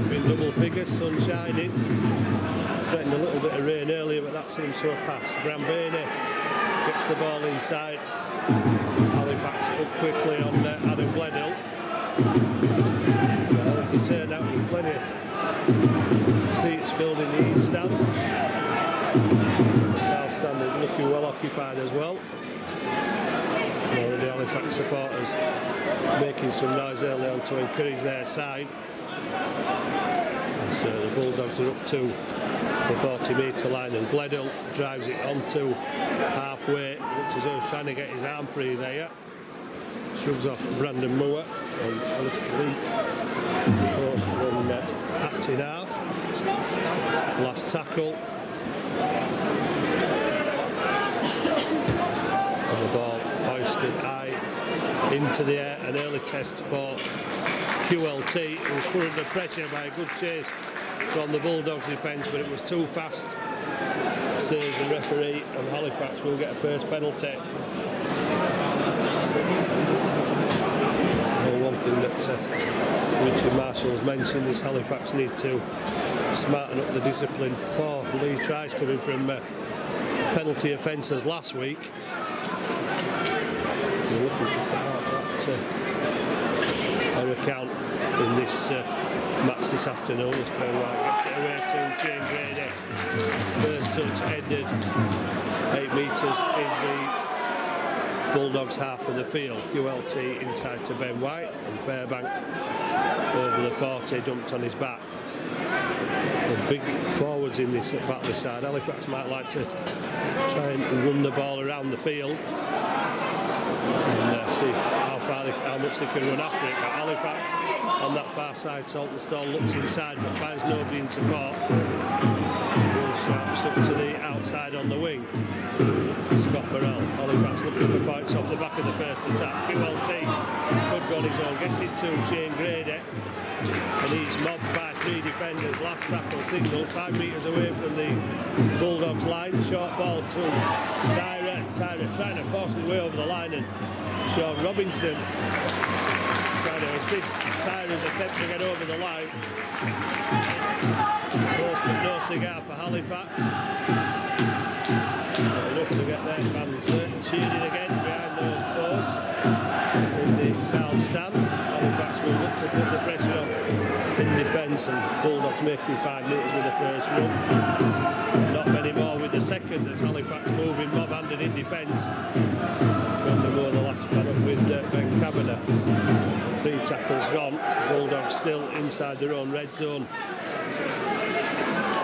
could be in double figures, sun shining. Threatened a little bit of rain earlier, but that seems to have passed. Brambani gets the ball inside. Halifax up quickly on Adam Gledhill. Well, he turned out with plenty of seats filled in the east stand. South stand is looking well occupied as well. Already Halifax supporters making some noise early on to encourage their side. So the Bulldogs are up to the 40-metre line, and Gledhill drives it onto halfway. Looks as though he's trying to get his arm free there. Shrugs off Brandon Moore and Alice Leake. Post from Acton half. Last tackle. And the ball hoisted high into the air. An early test for QLT, who was put under pressure by a good chase from the Bulldogs defence, but it was too fast, says the referee, and Halifax will get a first penalty. Well, one thing that Richard Marshall's mentioned is Halifax need to smarten up the discipline for Lee tries coming from penalty offences last week. We're looking to cut out that account in this match this afternoon. As Ben White gets it away to Shane Grady. First touch ended 8 metres in the Bulldogs half of the field. QLT inside to Ben White, and Fairbank over the 40 dumped on his back. The big forwards in this Batley side. Halifax might like to try and run the ball around the field and see how much they can run after it. But Halifax on that far side, Saltonstall looks inside but finds nobody in support. Will Sharps up to the outside on the wing. Scott Burrell. Halifax looking for points off the back of the first attack. QLT could go on his own, gets it to Shane Grady, and he's mobbed by 3 defenders. Last tackle signal 5 metres away from the Bulldogs line. Short ball to Tyra. Tyra trying to force his way over the line, and Sean Robinson trying to assist Tyra's attempt to get over the line. Close but no cigar for Halifax. Not enough to get their fans cheering again behind those posts in the south stand. Halifax will look to put the pressure on in defence, and Bulldogs making 5 metres with the first run. Not many more with the second, as Halifax moving mob-handed in defence. Brandon Moore, the last man up with Ben Kavanagh. 3 tackles gone. Bulldogs still inside their own red zone.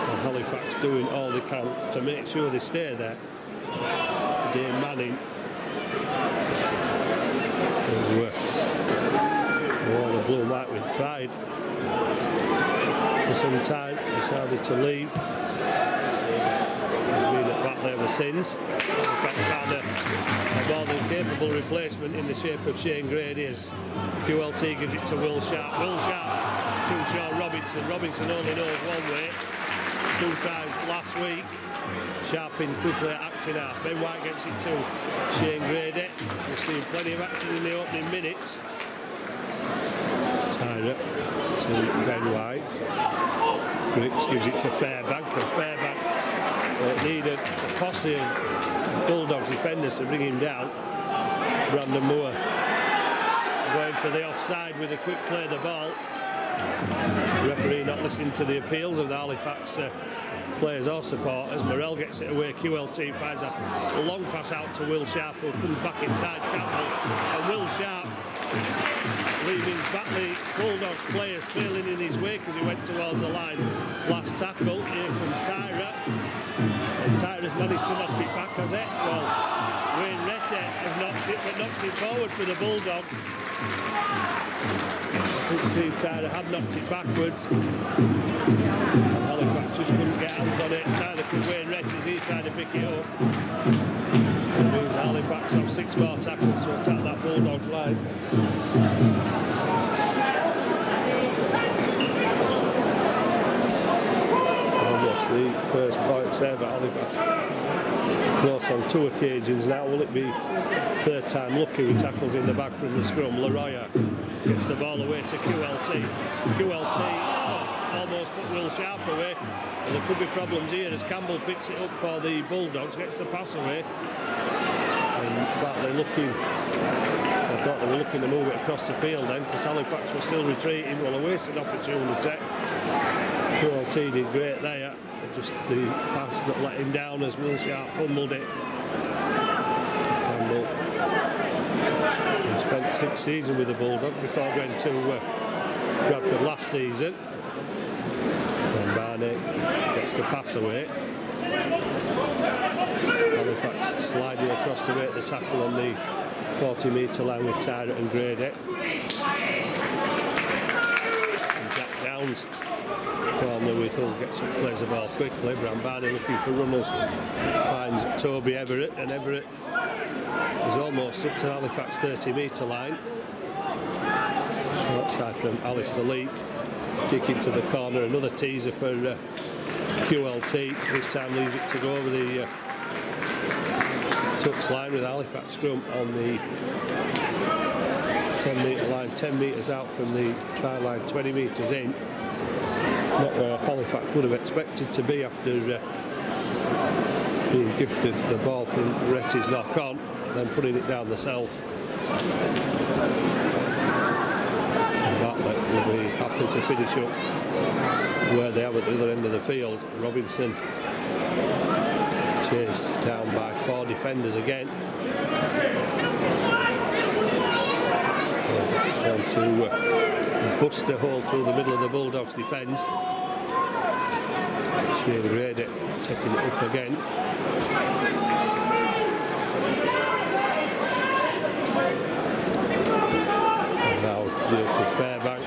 And Halifax doing all they can to make sure they stay there. Dane Manning, who wore the blue light with pride for some time, decided to leave. He's been at Batley ever since. Halifax found a more than capable replacement in the shape of Shane Grady, as QLT gives it to Will Sharp. Will Sharp to Sean Robinson. Robinson only knows one way. 2 tries last week. Sharp in quickly at Acton half. Ben White gets it to Shane Grady. We've seen plenty of action in the opening minutes. Tyra to Ben White. Griggs gives it to Fairbank, and Fairbank needed a posse of Bulldogs defenders to bring him down. Brandon Moore going for the offside with a quick play of the ball. The referee not listening to the appeals of the Halifax players or supporters. Morrell gets it away. QLT finds a long pass out to Will Sharp, who comes back inside Campbell, and Will Sharp leaving Batley Bulldogs players trailing in his wake as he went towards the line. Last tackle. Here comes Tyra, and Tyra's managed to knock it back, has it? Well, Wayne Rette has knocked it, but knocks it forward for the Bulldogs. I think Steve Tyra had knocked it backwards. Halifax just couldn't get hands on it. Neither could Wayne Rette as he tried to pick it up. It means Halifax have 6 more tackles to attack that Bulldogs line. Almost the first points ever. Halifax close on 2 occasions now. Will it be 3rd time lucky with tackles in the back from the scrum? Laroya gets the ball away to QLT. QLT almost put Will Sharp away. And there could be problems here as Campbell picks it up for the Bulldogs, gets the pass away. And Batley looking, I thought they were looking to move it across the field then, because Halifax was still retreating. Well, a wasted opportunity. QLT did great there. Just the pass that let him down as Will Sharp fumbled it. Campbell, he spent 6 seasons with the Bulldogs before going to Bradford last season. And Barney gets the pass away. Halifax sliding across the way at the tackle on the 40-metre line with Tyrant and Grady. And Jack Downs former with Hull gets up, plays the ball quickly. Bram Barney looking for runners, finds Toby Everett, and Everett is almost up to Halifax 30-metre line. Short side from Alistair Leake, kick into the corner, another teaser for QLT. This time leaves it to go over the touch line with Halifax scrum on the 10-metre line, 10 metres out from the try line, 20 metres in. Not where Halifax would have expected to be after being gifted the ball from Retty's knock on, then putting it down the self. Batley will be happy to finish up where they have at the other end of the field. Robinson chased down by 4 defenders again. Trying to bust the hole through the middle of the Bulldogs' defence. Shane Grady taking it up again. And now Jacob Fairbank.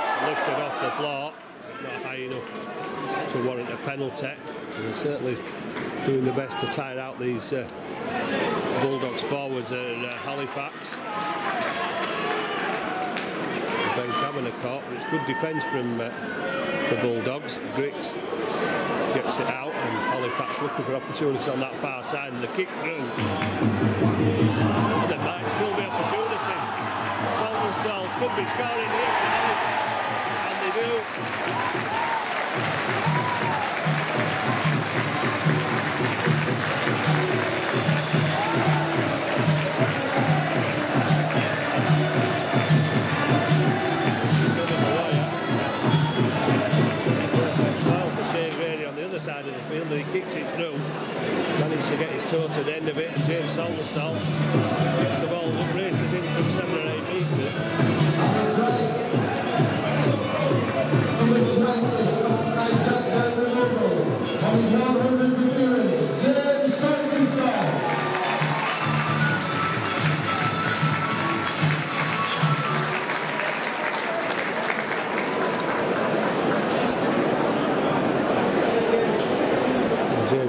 It's lifted off the floor, not high enough to warrant a penalty. And they're certainly doing the best to tire out these Bulldogs forwards at Halifax. Ben Kavanagh caught, but it's good defence from the Bulldogs. Griggs gets it out, and Halifax looking for opportunities on that far side, and the kick through. There might still be opportunity. Saltonstall could be scoring here for Halifax, and they do. Side of the field, and he kicks it through, managed to get his toe to the end of it, and James Saltonstall kicks the ball up, races in from 7 or 8 metres.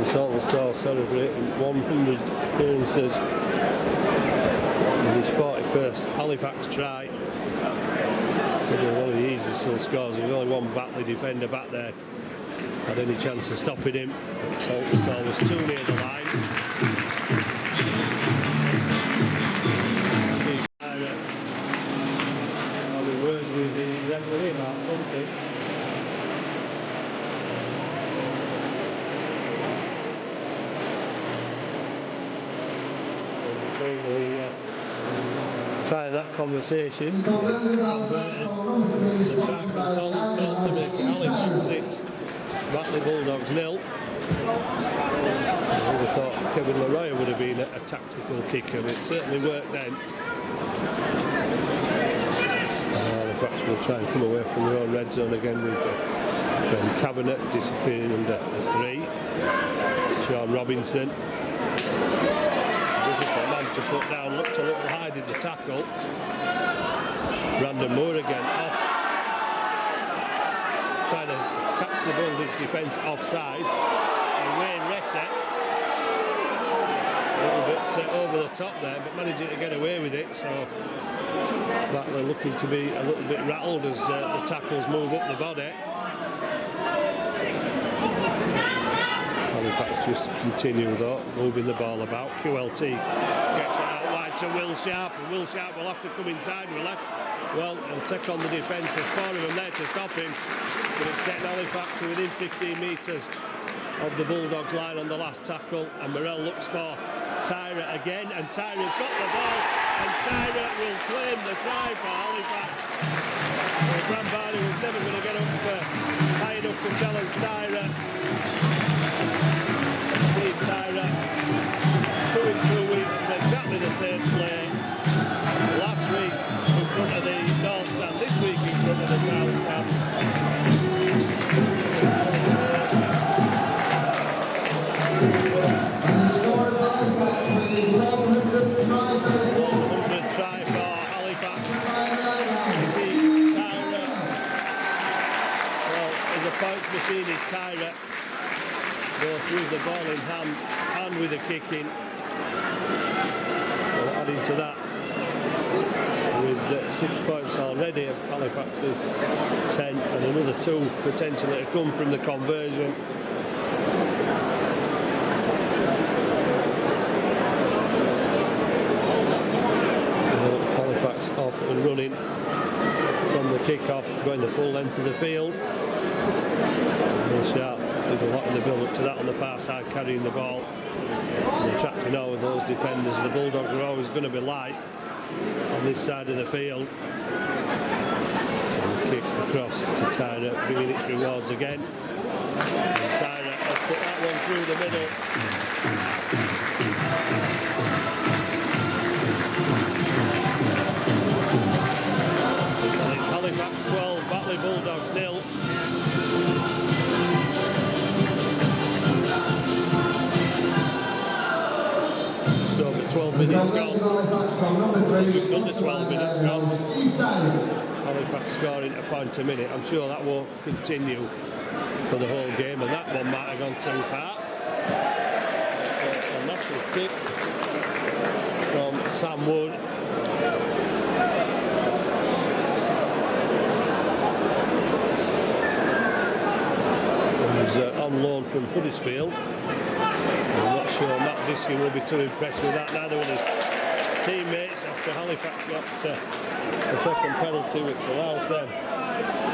Saltonstall celebrating 100 appearances in his 41st Halifax try. Maybe one of the easiest still scores. There's only one Batley defender back there had any chance of stopping him, but Saltonstall was too near the line. I'll be words with the referee about something. Trying that conversation. The try from Saltonstall to make Halifax 6, Batley Bulldogs 0. I would have thought Kevin Leroy would have been a tactical kicker, but it certainly worked then. Halifax will try and come away from their own red zone again with Ben Kavanagh disappearing under the 3. Sean Robinson. To put down, looked a little high in the tackle. Brandon Moore again off, trying to catch the Bulldogs defence offside, and Wayne Retty a little bit over the top there, but managing to get away with it. So Batley looking to be a little bit rattled as the tackles move up the body. Halifax just continue though, moving the ball about. QLT gets it out wide to Will Sharp, and Will Sharp will have to come inside, will he? Well, he'll take on the defence. There's 4 of them there to stop him, but it's getting Halifax to within 15 metres of the Bulldogs line on the last tackle, and Morrell looks for Tyra again, and Tyra's got the ball, and Tyra will claim the try for Halifax. Graham Barney was never going to get up high enough to challenge Tyra. Steve Tyra, 2 in 2 weeks from exactly the same play. Last week in front of the North Stand, this week in front of the South Stand. And the score of Halifax with his 100th try. 100th try for Halifax. Well, as a points machine is Tyra, both with the ball in hand and with the kicking. Well, adding to that, with 6 points already of Halifax's 10, and another 2 potentially to come from the conversion. Halifax off and running from the kick-off, going the full length of the field. Will Sharp did a lot in the build-up to that on the far side, carrying the ball and attracting all of those defenders. The Bulldogs are always going to be light on this side of the field. And the kick across to Tyra, bringing its rewards again. And Tyra has put that one through the middle. And it's Halifax 12, Batley Bulldogs 0. Just over 12 minutes gone. Just under 12 minutes gone. Halifax scoring a point a minute. I'm sure that won't continue for the whole game, and that one might have gone too far. A massive kick from Sam Wood. Who's on loan from Huddersfield. I'm not sure Matt Visky will be too impressed with that, neither will his teammates, after Halifax got a second penalty, which allows them,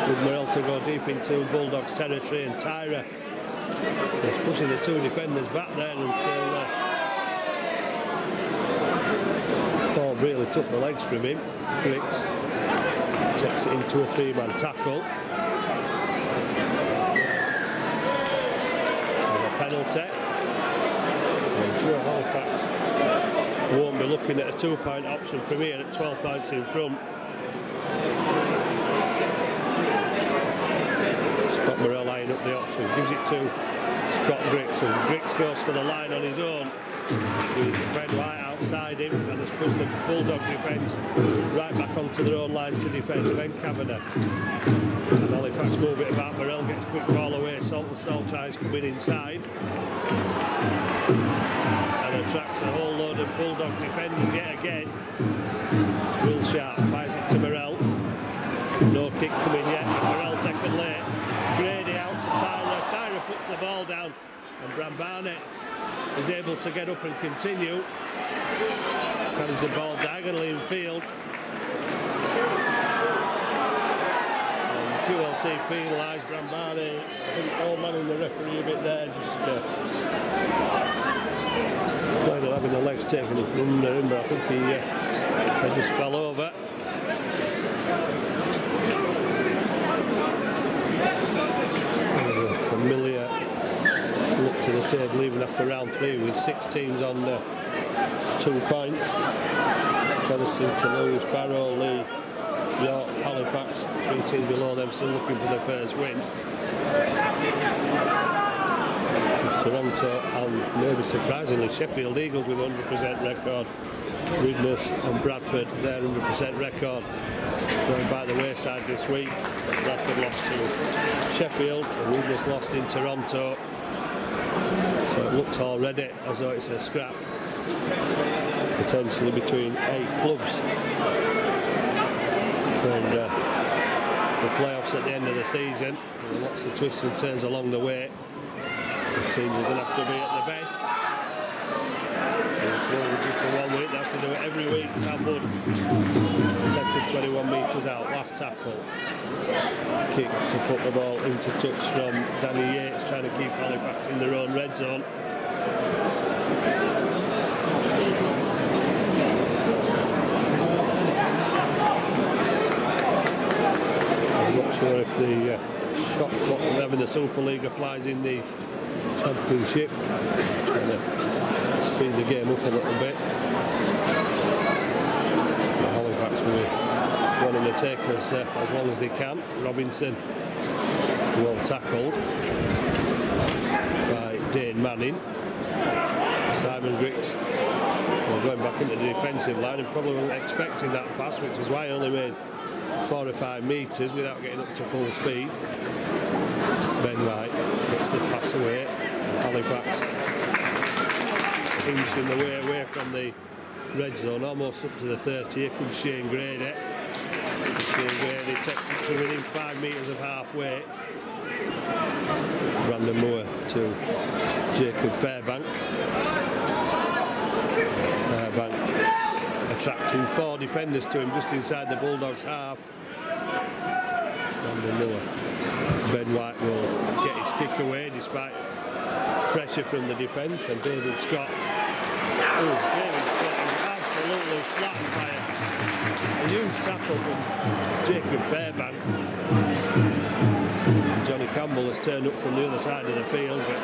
with Morrell, to go deep into Bulldogs territory, and Tyra is pushing the 2 defenders back there until ball really took the legs from him. Griggs takes it into a 3-man tackle. And a penalty. I'm sure Halifax won't be looking at a 2-point option from here at 12 points in front. Scott Morrell eyeing up the option, gives it to Scott Griggs, and Griggs goes for the line on his own with Ben White outside him, and has pushed the Bulldogs defence right back onto their own line to defend Ben Kavanagh. And Halifax move it about. Morrell gets quick ball away. Salt tries coming inside and attracts a whole load of Bulldog defenders yet again. Will Sharp fires it to Morrell. No kick coming yet, but Morrell taken late. Grady out to Tyra. Tyra puts the ball down, and Bram Barnett is able to get up and continue. Carries the ball diagonally in field. QLT penalised Bram Barnett. I think old man in the referee a bit there, just playing on having the legs taken from under him, but I think he just fell over. Familiar look to the table even after round 3, with 6 teams on 2 points. Tennessee, Toulouse, Barrow, Lee, York, Halifax, 3 teams below them still looking for their first win. Toronto and maybe surprisingly Sheffield Eagles with 100% record. Widnes and Bradford, their 100% record going by the wayside this week. Bradford lost to Sheffield and Widnes lost in Toronto. So it looks already as though it's a scrap potentially between 8 clubs. And the playoffs at the end of the season, and lots of twists and turns along the way. The teams are going to have to be at their best. Well, just for 1 week, they have to do it every week. Sam Wood attempted 21 metres out, last tackle. Kick to put the ball into touch from Danny Yates, trying to keep Halifax in their own red zone. I'm not sure if the shot clock they have in the Super League applies in the Championship. Trying to speed the game up a little bit. Halifax will be wanting to take us as long as they can. Robinson, well tackled by Dane Manning. Simon Griggs going back into the defensive line and probably wasn't expecting that pass, which is why he only made 4 or 5 metres without getting up to full speed. Ben White gets the pass away. Halifax inching the way away from the red zone, almost up to the 30. Here comes Shane Grady. Shane Grady takes it to within 5 metres of halfway. Brandon Moore to Jacob Fairbank. Fairbank attracting 4 defenders to him just inside the Bulldogs' half. Brandon Moore. Ben White will get his kick away despite pressure from the defence, and David Scott. Oh, David Scott is absolutely flattened by a huge tackle from Jacob Fairbank. Johnny Campbell has turned up from the other side of the field, but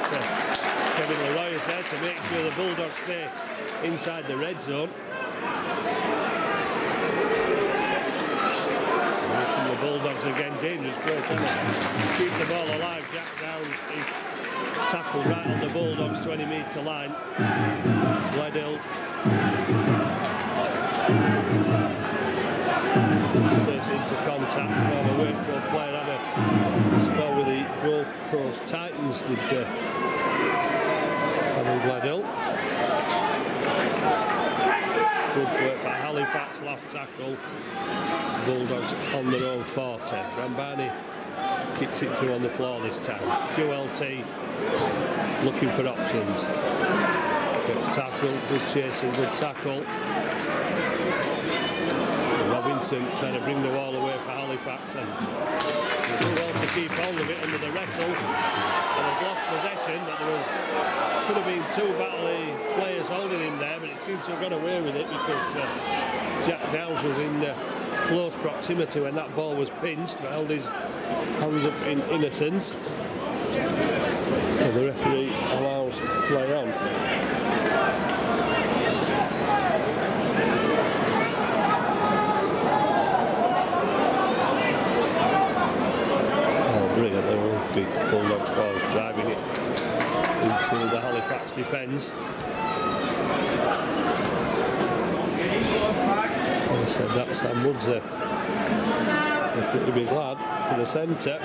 Kevin Leroy is there to make sure the Bulldogs stay inside the red zone. And the Bulldogs again, dangerous play to keep the ball alive. Jack Downs is tackled right on the Bulldogs 20-metre line. Gledhill takes into contact from a Wakefield player. Had a spell with the Gold Coast Titans, did Kevin Gledhill. Good work by Halifax, last tackle. Bulldogs on their own 40. Rambani kicks it through on the floor this time. QLT looking for options. Gets tackled, good chasing, good tackle. Robinson trying to bring the ball away for Halifax, and they do well to keep hold of it under the wrestle. And has lost possession, but could have been 2 Batley players holding him there, but it seems to have got away with it because Jack Downs was in close proximity when that ball was pinched, but held his hands up in innocence. So the referee allows play on. Oh, brilliant. The big Bulldogs forwards driving it into the Halifax defence. I said that Sam Wood's a pretty big lad for the centre.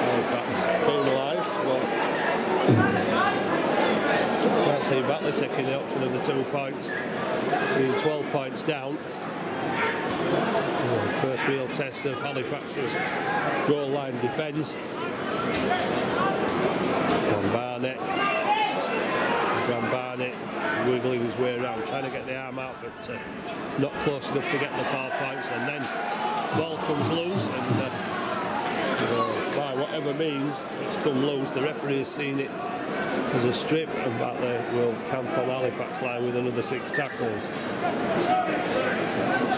Halifax penalised. Well, can't see Batley taking the option of the 2 points, being 12 points down. First real test of Halifax's goal line defence. Barnett wiggling his way around, trying to get the arm out, but not close enough to get the 4 points. And then ball comes loose, and by whatever means it's come loose, the referee has seen it as a strip, and Batley will camp on Halifax line with another 6 tackles.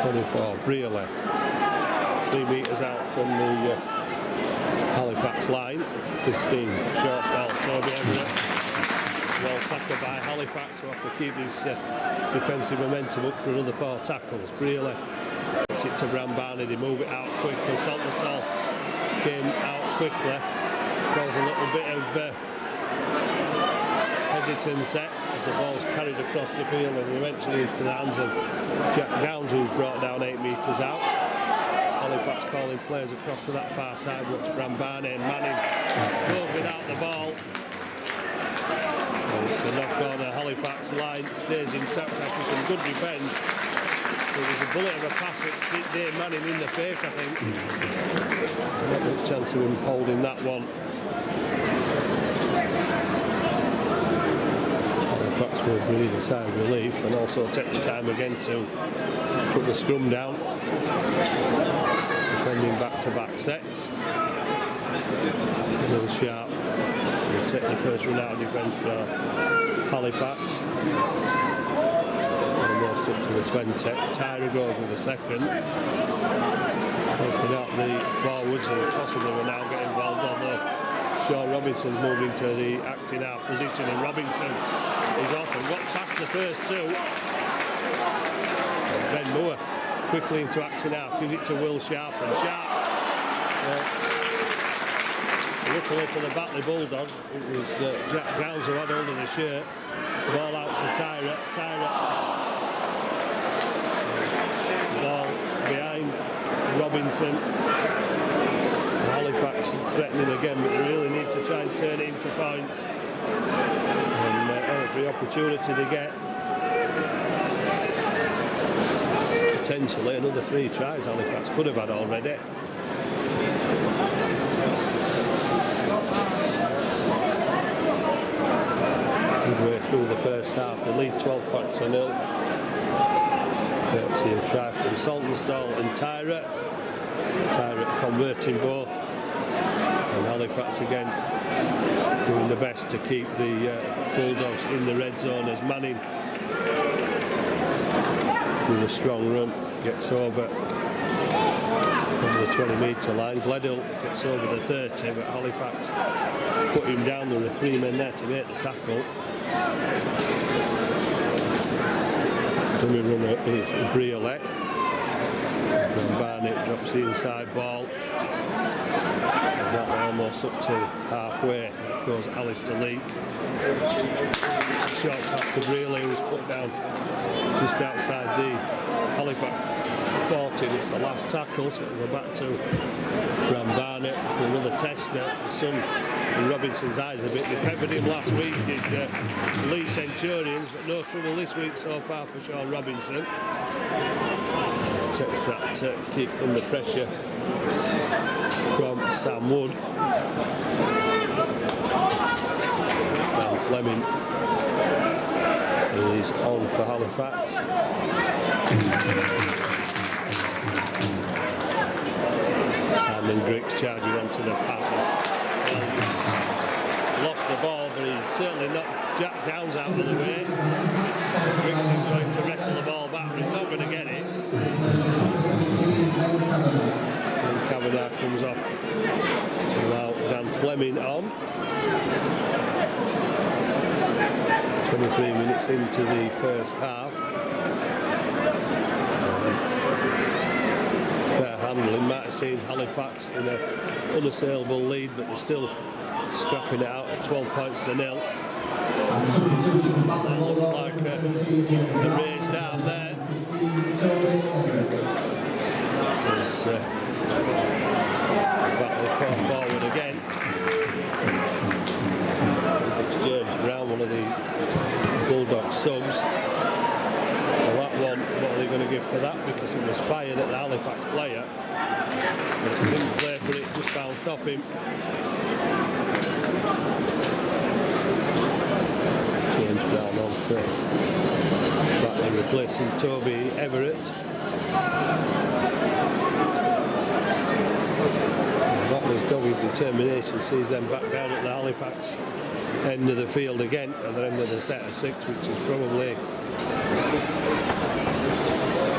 24, Brearley, 3 metres out from the Halifax line. 15, short ball, Toby Everett. Well tackled by Halifax, who have to keep his defensive momentum up for another 4 tackles. Brearley gets it to Brambani, they move it out quickly. Saltonstall came out quickly, caused a little bit of hesitance as the ball's carried across the field and eventually into the hands of Jack Downs, who's brought down 8 metres out. Halifax calling players across to that far side. Watch Brambani, and Manning goes without the ball. And it's a knock on. Halifax line stays intact after some good defence. It was a bullet of a pass that hit Dave Manning in the face, I think. Not much chance of him holding that one. Halifax will breathe a sigh of relief and also take the time again to put the scrum down. Defending back-to-back sets. Will Sharp will take the first run out of defence for Halifax. Almost up to the 20. Tyra goes with the second. Opening up the forwards and possibly will now get involved, although Sean Robinson's moved into the acting half position and Robinson is off and got past the first two. And Ben Moore quickly into acting half, gives it to Will Sharp, and Sharp, luckily for the Batley Bulldogs, it was Jack Downs who had hold of the shirt. Ball out to Tyra. Ball behind Robinson. Halifax threatening again, but they really need to try and turn it into points. And every opportunity they get. Potentially another 3 tries Halifax could have had already. Midway through the first half, they lead 12 points to 0. See a try from Saltonstall and Tyra. Tyra converting both. And Halifax again doing the best to keep the Bulldogs in the red zone as Manning, with a strong run, gets over from the 20-metre line. Gledhill gets over the 30, but Halifax put him down. There were 3 men there to make the tackle. Dummy runner is Briolet. And Barnett drops the inside ball. And that almost up to halfway. That goes Alistair Leake. Short pass to Briolet, who's put down just outside the Halifax 40. It's the last tackle, so it'll go back to Ram Barnett for another tester. The sun in Robinson's eyes a bit. They peppered him last week, did Lee Centurions, but no trouble this week so far for Sean Robinson. Takes that kick under pressure from Sam Wood. And Fleming is on for Halifax. Simon Griggs charging onto the pass. Lost the ball, but he certainly knocked Jack Downs out of the way. Griggs is going to wrestle the ball back, but he's not going to get it. And Kavanagh comes off to allow Dan Fleming on. 23 minutes into the first half. Better handling. Might have seen Halifax in an unassailable lead, but they're still scrapping it out at 12 points to 0. Looked like a raise down there. As Batley caught forward again. It's James Brown, one of the Bulldog subs. Well, that one, what are they going to give for that? Because it was fired at the Halifax player. But he didn't play for it, just bounced off him. James Brown on for Batley, replacing Toby Everett. Batley's dogged determination sees them back down at the Halifax end of the field again at the end of the set of 6, which is probably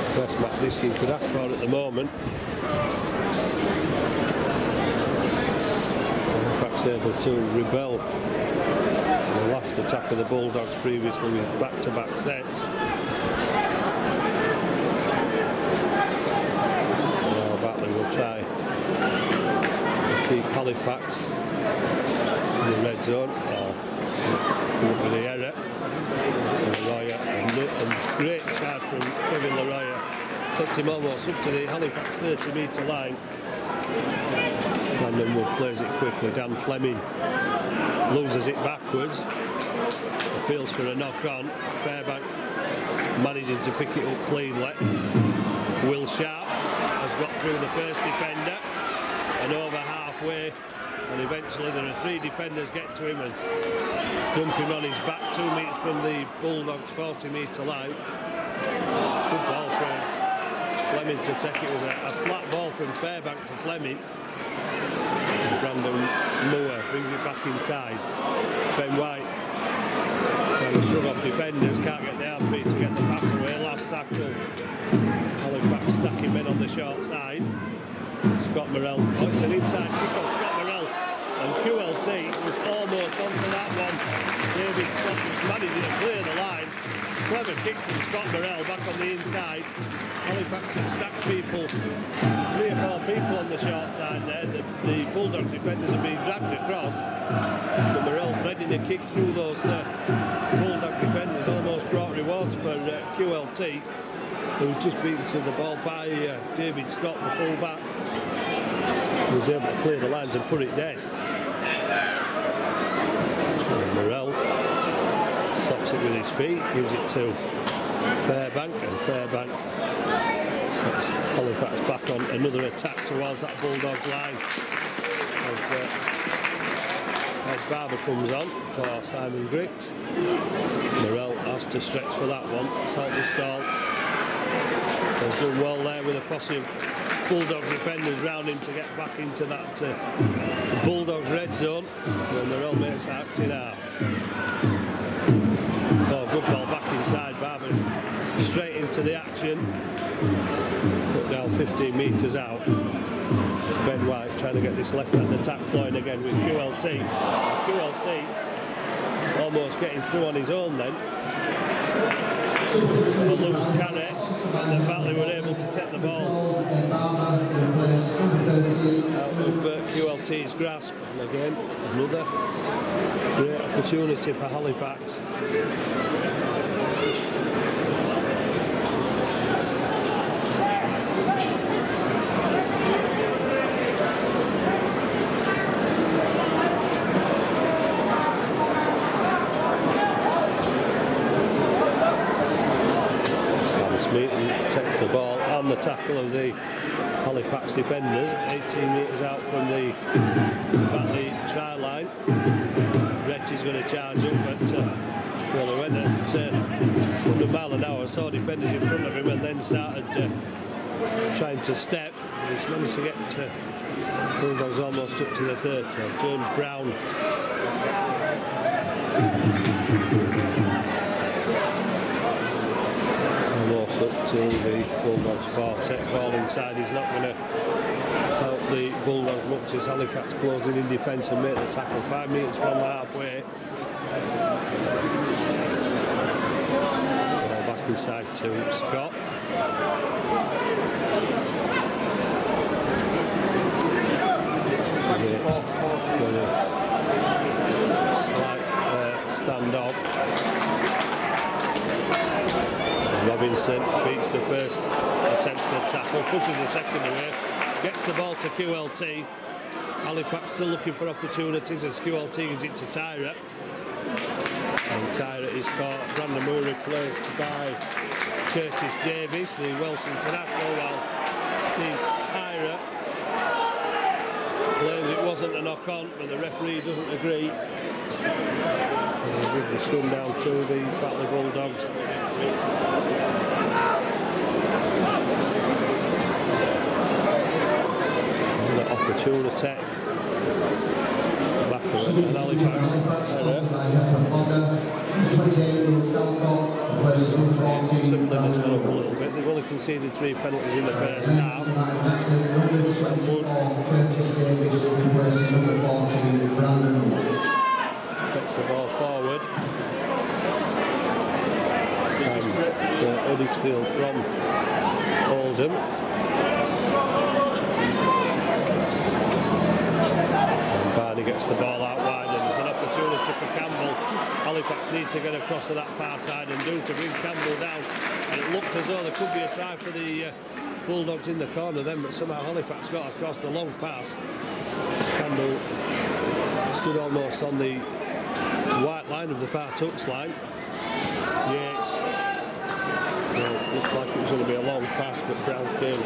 the best match this game could ask for at the moment. Halifax able to rebel the last attack of the Bulldogs previously with back-to-back sets. Now Batley will try to keep Halifax in the red zone. For the error. Leroya, and great charge from Kevin Leroya. Takes him almost up to the Halifax 30-metre line. Brandon Wood plays it quickly. Dan Fleming loses it backwards. Appeals for a knock on. Fairbank managing to pick it up cleanly. Will Sharp has got through the first defender and over halfway, and eventually there are 3 defenders get to him and dump him on his back 2 metres from the Bulldogs 40-metre line. Good ball from Fleming to take. It was a flat ball from Fairbank to Fleming. And Brandon Moore brings it back inside. Ben White trying to shrug off defenders, can't get the arm free to get the pass away. Last tackle, Halifax stacking men on the short side. Scott Morrell, oh, it's an inside kick off Scott Morrell, and QLT was almost onto that one. David Scott was managing to clear the line. Clever kick from Scott Morrell back on the inside. Halifax had stacked people, 3 or 4 people on the short side there. The Bulldogs defenders are being dragged across. But Morrell threading a kick through those Bulldog defenders almost brought rewards for QLT, who was just beaten to the ball by David Scott, the full-back. He was able to clear the lines and put it dead. And Morrell stops it with his feet, gives it to Fairbank, and Fairbank sets Halifax back on another attack towards that Bulldogs line. As Barber comes on for Simon Griggs. Morrell has to stretch for that one. Saltonstall has done well there with a posse of Bulldogs defenders round him to get back into that Bulldogs red zone, and Morrell makes that acting half. Oh, good ball back inside. Barber straight into the action. Put down 15 metres out. Ben White trying to get this left-hand attack flowing again with QLT. QLT almost getting through on his own then. A loose carry, and then Batley were able to take the ball out of QLT's grasp. And again, another great opportunity for Halifax. Takes the ball on the tackle of the Halifax defenders, 18 metres out from the Batley try line. Retty's going to charge up, but well, he went at 100 miles an hour, saw defenders in front of him, and then started trying to step. He's managed to get Bulldogs almost up to the 30. James Brown. Almost up to the Bulldogs 40. Ball inside. He's not going to help the Bulldogs much as Halifax closing in defence and make the tackle 5 metres from halfway. Ball back inside to Scott. Slight stand-off. Robinson beats the first attempted tackle, pushes the second away, gets the ball to QLT. Halifax still looking for opportunities as QLT gives it to Tyra. And Tyra is caught. Brandon Moore replaced by Curtis Davies, the Welsh international, while Steve Tyra claims it wasn't a knock-on, but the referee doesn't agree. We'll give the scrum down to the Batley Bulldogs. Another opportunity. Back of an Halifax. Sunderland has gone up a little bit. They've only conceded 3 penalties in the first half. Takes the ball forward. Huddersfield from Oldham. And Barney gets the ball out wide, and there's an opportunity for Campbell. Halifax need to get across to that far side and do to bring Campbell down. And it looked as though there could be a try for the Bulldogs in the corner then, but somehow Halifax got across the long pass. Campbell stood almost on the white line of the far touchline. Yates Well, looked like it was going to be a long pass, but Brown came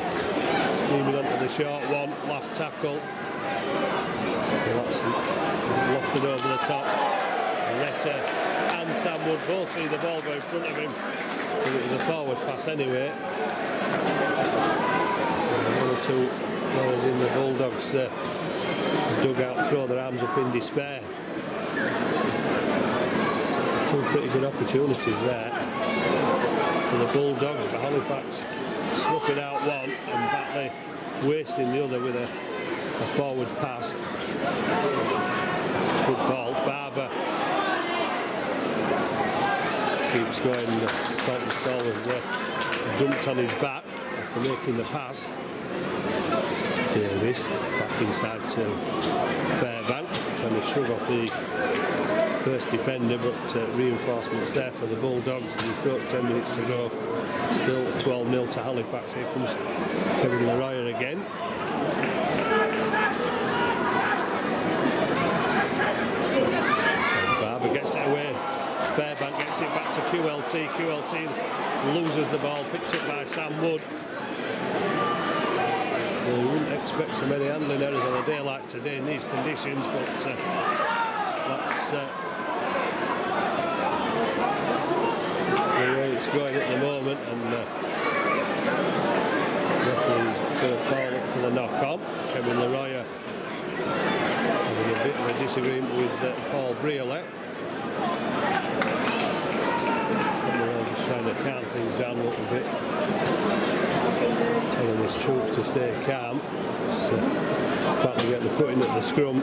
steaming onto the short one. Last tackle. Well, that's lofted over the top. Letter and Sam Wood both see the ball go in front of him. But it was a forward pass anyway. One or two players in the Bulldogs dugout throw their arms up in despair. Two pretty good opportunities there for the Bulldogs, but Halifax snuffing out one and Batley wasting the other with a forward pass. Good ball. Barber keeps going. Stanton Saul has dumped on his back after making the pass. Davis back inside to Fairbank, trying to shrug off the first defender, but reinforcements there for the Bulldogs. We've got 10 minutes to go. Still 12-0 to Halifax. Here comes Kevin Leroy again. And Barber gets it away. Fairbank gets it back to QLT. QLT loses the ball, picked up by Sam Wood. Well, you wouldn't expect so many handling errors on a day like today in these conditions, but that's the way it's going at the moment, and referee's going to call up for the knock-on. Kevin Leroy having a bit of a disagreement with Paul Brearley. Trying to calm things down a little bit, telling his troops to stay calm. Just about to get the putting at the scrum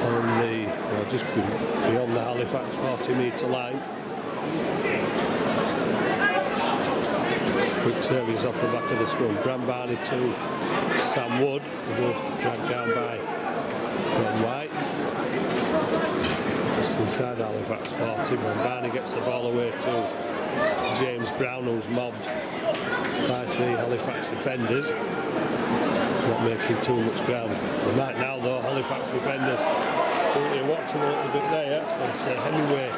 on the just beyond the Halifax 40-metre line. Quick service off the back of the scrum. Graham Barney to Sam Wood, both dragged down by Glenn White. Inside Halifax 40, when Barney gets the ball away to James Brown, who's mobbed by 3 Halifax defenders, not making too much ground. They might now though, Halifax defenders. You're watching a little bit there as Hemingway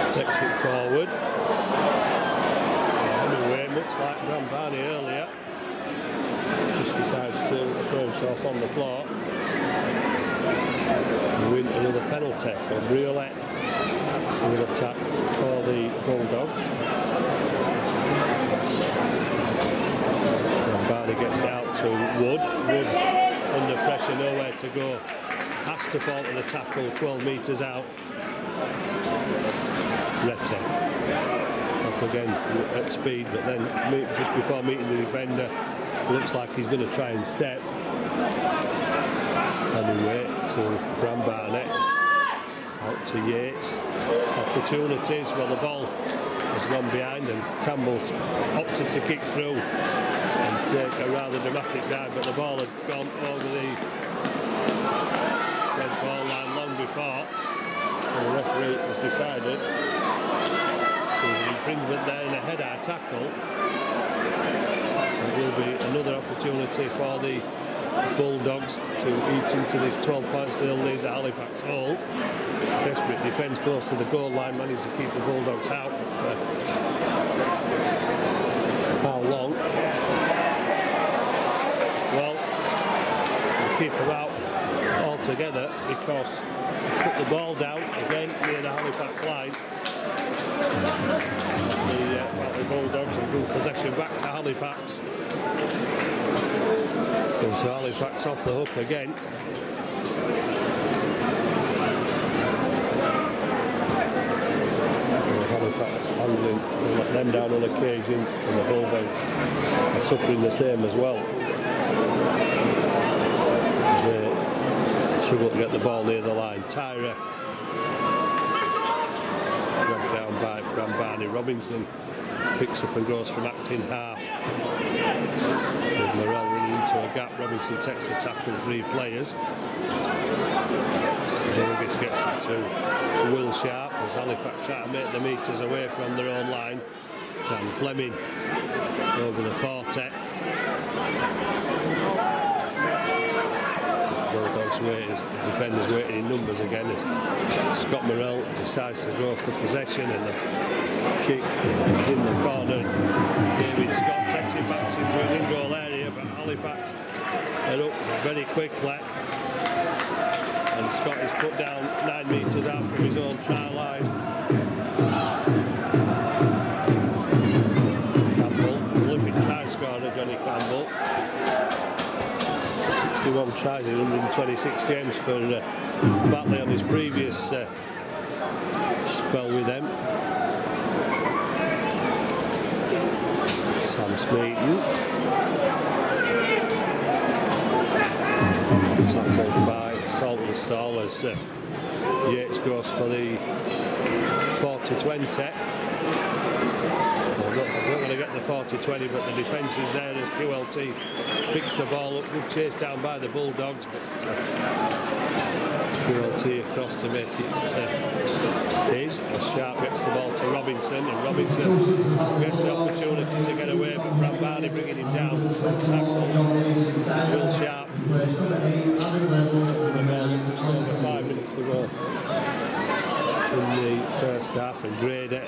takes it forward. Hemingway, much like Graham Barney earlier, just decides to throw himself on the floor. Win another penalty. So Brearley will attack for the Bulldogs. And Barney gets it out to Wood. Wood under pressure, nowhere to go. Has to fall to the tackle, 12 metres out. Rete off again at speed, but then just before meeting the defender, looks like he's going to try and step. Anyway, to Graham Barnett, out to Yates. Opportunities, well the ball has gone behind and Campbell's opted to kick through and take a rather dramatic dive, but the ball had gone over the dead ball line long before, and the referee has decided there's an infringement there in a head-eye tackle, so it will be another opportunity for the Bulldogs to eat into this 12 points to lead that Halifax hold. Desperate defence close to the goal line, managed to keep the Bulldogs out for how long? Well, we'll keep them out altogether because they put the ball down again near the Halifax line. The Bulldogs have good possession back to Halifax. And so Halifax off the hook again. Halifax handling, they let them down on occasion, and the Bulldogs are suffering the same as well. They struggle to get the ball near the line. Tyra dragged down by Graham Barney. Robinson picks up and goes from acting half. With Morrell running into a gap, Robinson takes the tackle, 3 players. Davis gets it to Will Sharp as Halifax try to make the metres away from their own line. Dan Fleming over the Fortet. Bulldogs Bulldogs defenders waiting in numbers again as Scott Morrell decides to go for possession, and the kick is in the corner. David Scott takes it back into his in-goal area, but Halifax are up very quickly, and Scott is put down 9 metres out from his own try line. Campbell, prolific try scorer, Johnny Campbell. 61 tries in 126 games for Batley on his previous spell with them. Sam Smeaton. Tackled by Saltonstall as Yates goes for the 40-20. They're not going to get the 40-20, but the defence is there as QLT picks the ball up. Good chase down by the Bulldogs, but QLT across to make it his. As Sharp gets the ball to Robinson, and Robinson gets the opportunity to get away, but Brambani bringing him down. Tackle. Will Sharp. Over 5 minutes to go in the first half, and Grady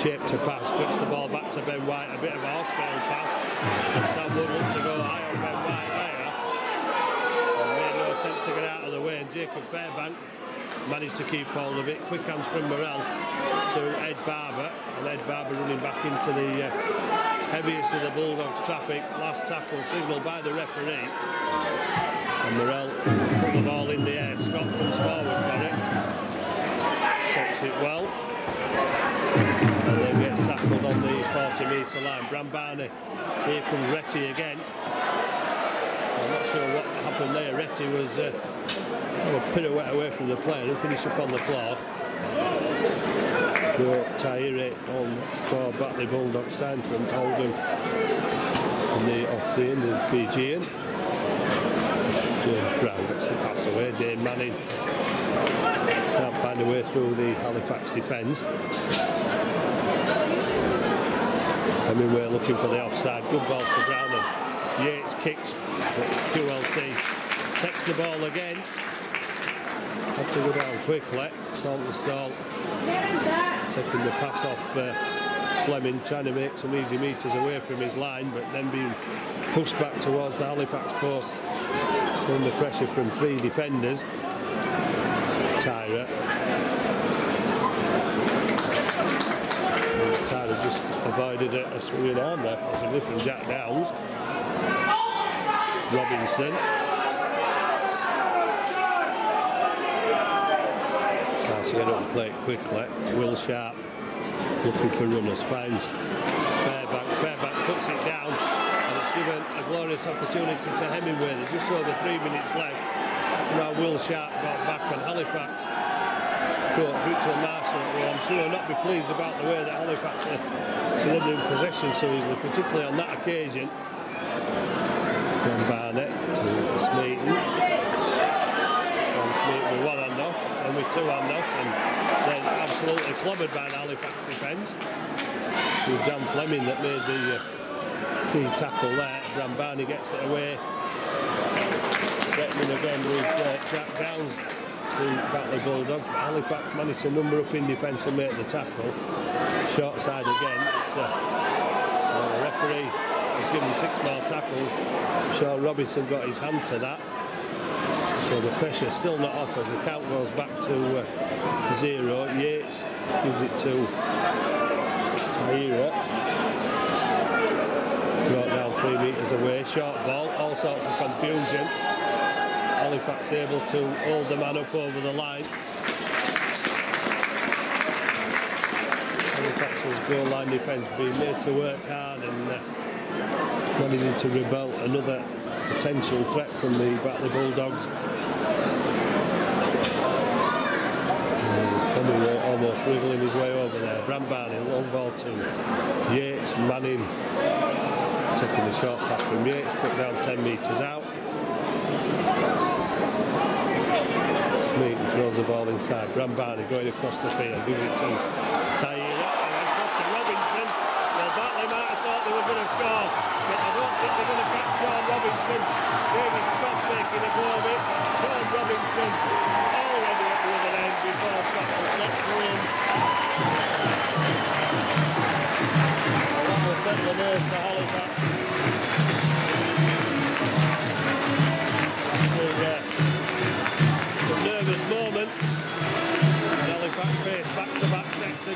shape to pass, gets the ball back to Ben White, a bit of a hospital pass, and Sam Wood looked to go high on Ben White higher, and made no attempt to get out of the way, and Jacob Fairbank managed to keep hold of it. Quick hands from Morrell to Ed Barber, and Ed Barber running back into the heaviest of the Bulldogs traffic. Last tackle signalled by the referee, and Morrell put the ball in the air. Scott comes forward for it, sets it well, and then gets tackled on the 40-metre line. Brambani, here comes Retty again. I'm not sure what happened there. Retty was a pirouette away from the player and finished up on the floor. Joe Tahiri on for Batley Bulldogs, signed from Oldham off the end of Fijian. James Brown gets the pass away. Dane Manning can't find a way through the Halifax defence. Hemingway looking for the offside. Good ball to Brown, and Yates kicks, but QLT takes the ball again. Had to go down quickly. Saltonstall taking the pass off Fleming, trying to make some easy metres away from his line, but then being pushed back towards the Halifax post under pressure from 3 defenders. Tyra just avoided a swinging arm there, possibly from Jack Downs. Robinson tries to get up and play it quickly. Will Sharp looking for runners, finds Fairbank. Fairbank puts it down, and it's given a glorious opportunity to Hemingway. There's just over 3 minutes left. Now Will Sharp got back, on Halifax coach Richard Marshall will, I'm sure, not be pleased about the way that Halifax are surrendering possession so easily, particularly on that occasion. From Barnett to Smeaton. From Smeaton with 1 hand off, and with 2 hand-offs, and then absolutely clobbered by the Halifax defence. It was Dan Fleming that made the key tackle there. Brambani gets it away. Getting in again with Jack Downs to Batley Bulldogs, but Halifax managed to number up in defence and make the tackle. Short side again. It's the referee has given 6 more tackles. Sean Robinson got his hand to that, so the pressure's still not off as the count goes back to 0. Yates gives it to Tahira. Brought down 3 metres away. Short ball, all sorts of confusion. Halifax able to hold the man up over the line. Halifax's goal line defence being made to work hard and managing to rebel another potential threat from the Batley Bulldogs. Hemingway almost wriggling his way over there. Brambani, long ball to Yates. Manning taking the short pass from Yates, put down 10 metres out. Smeaton throws the ball inside. Brambani going across the field, gives it to Tahira. And it's off to Robinson. Well, Batley might have thought they were going to score, but I don't think they're going to catch Sean Robinson. David Scott's making a go of it.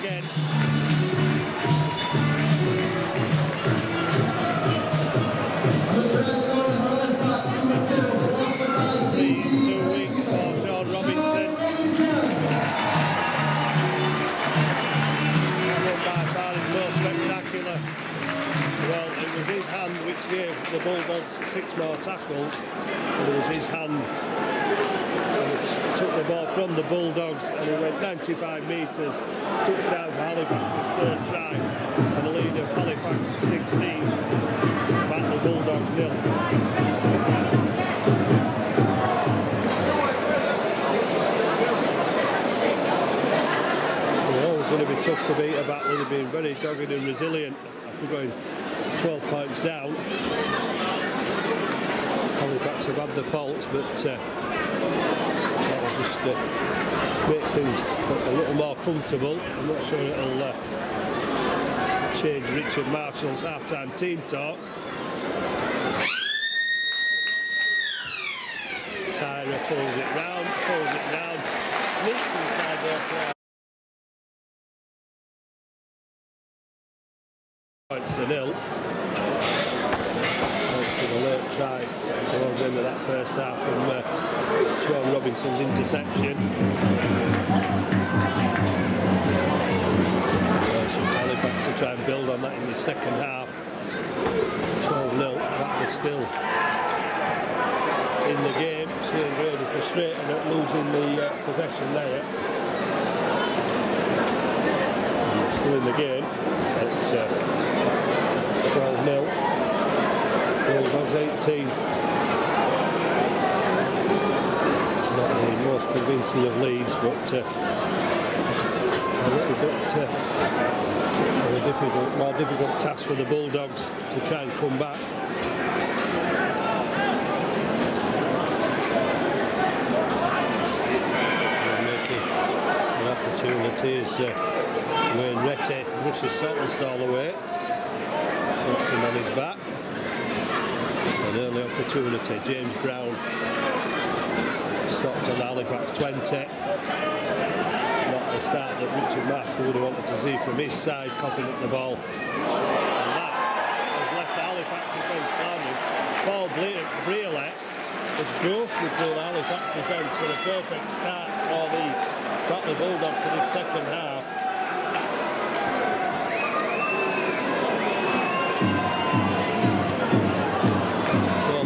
again. And the try scorer for Halifax, number 2, sponsored by The 2 weeks for Sean Robinson. That one by far is most spectacular. Well, it was his hand which gave the Bulldogs 6 more tackles. It was his hand which took the ball from the Bulldogs, and it went 95 metres, touchdown for Halifax with third try, and a lead of Halifax 16, batley Bulldogs 0. It's going to be tough to beat a batley. They've been very dogged and resilient after going 12 points down. Halifax have had the faults, but that'll just make things a little more comfortable. I'm not sure it'll change Richard Marshall's half-time team talk. Tyra pulls it round, sneaks inside their crowd. Points to 0. Thanks to the late try towards the end of that first half from Sean Robinson's interception. Some Halifax to try and build on that in the second half. 12-0. Batley still in the game. Shane Grady frustrated at losing the possession there. Still in the game at 12-0. Bulldogs 18. Not the most convincing of leads, but a little bit of a more difficult task for the Bulldogs to try and come back. An opportunity is Wayne Retty rushes Saltonstall away. Puts him on his back. An early opportunity. James Brown stopped on Halifax 20. Not the start that Richard Marshall would have wanted to see from his side, coughing up the ball. And that has left the Halifax defence standing. Paul Brealey has ghosted through the Halifax defence for a perfect start for the Batley Bulldogs for this second half.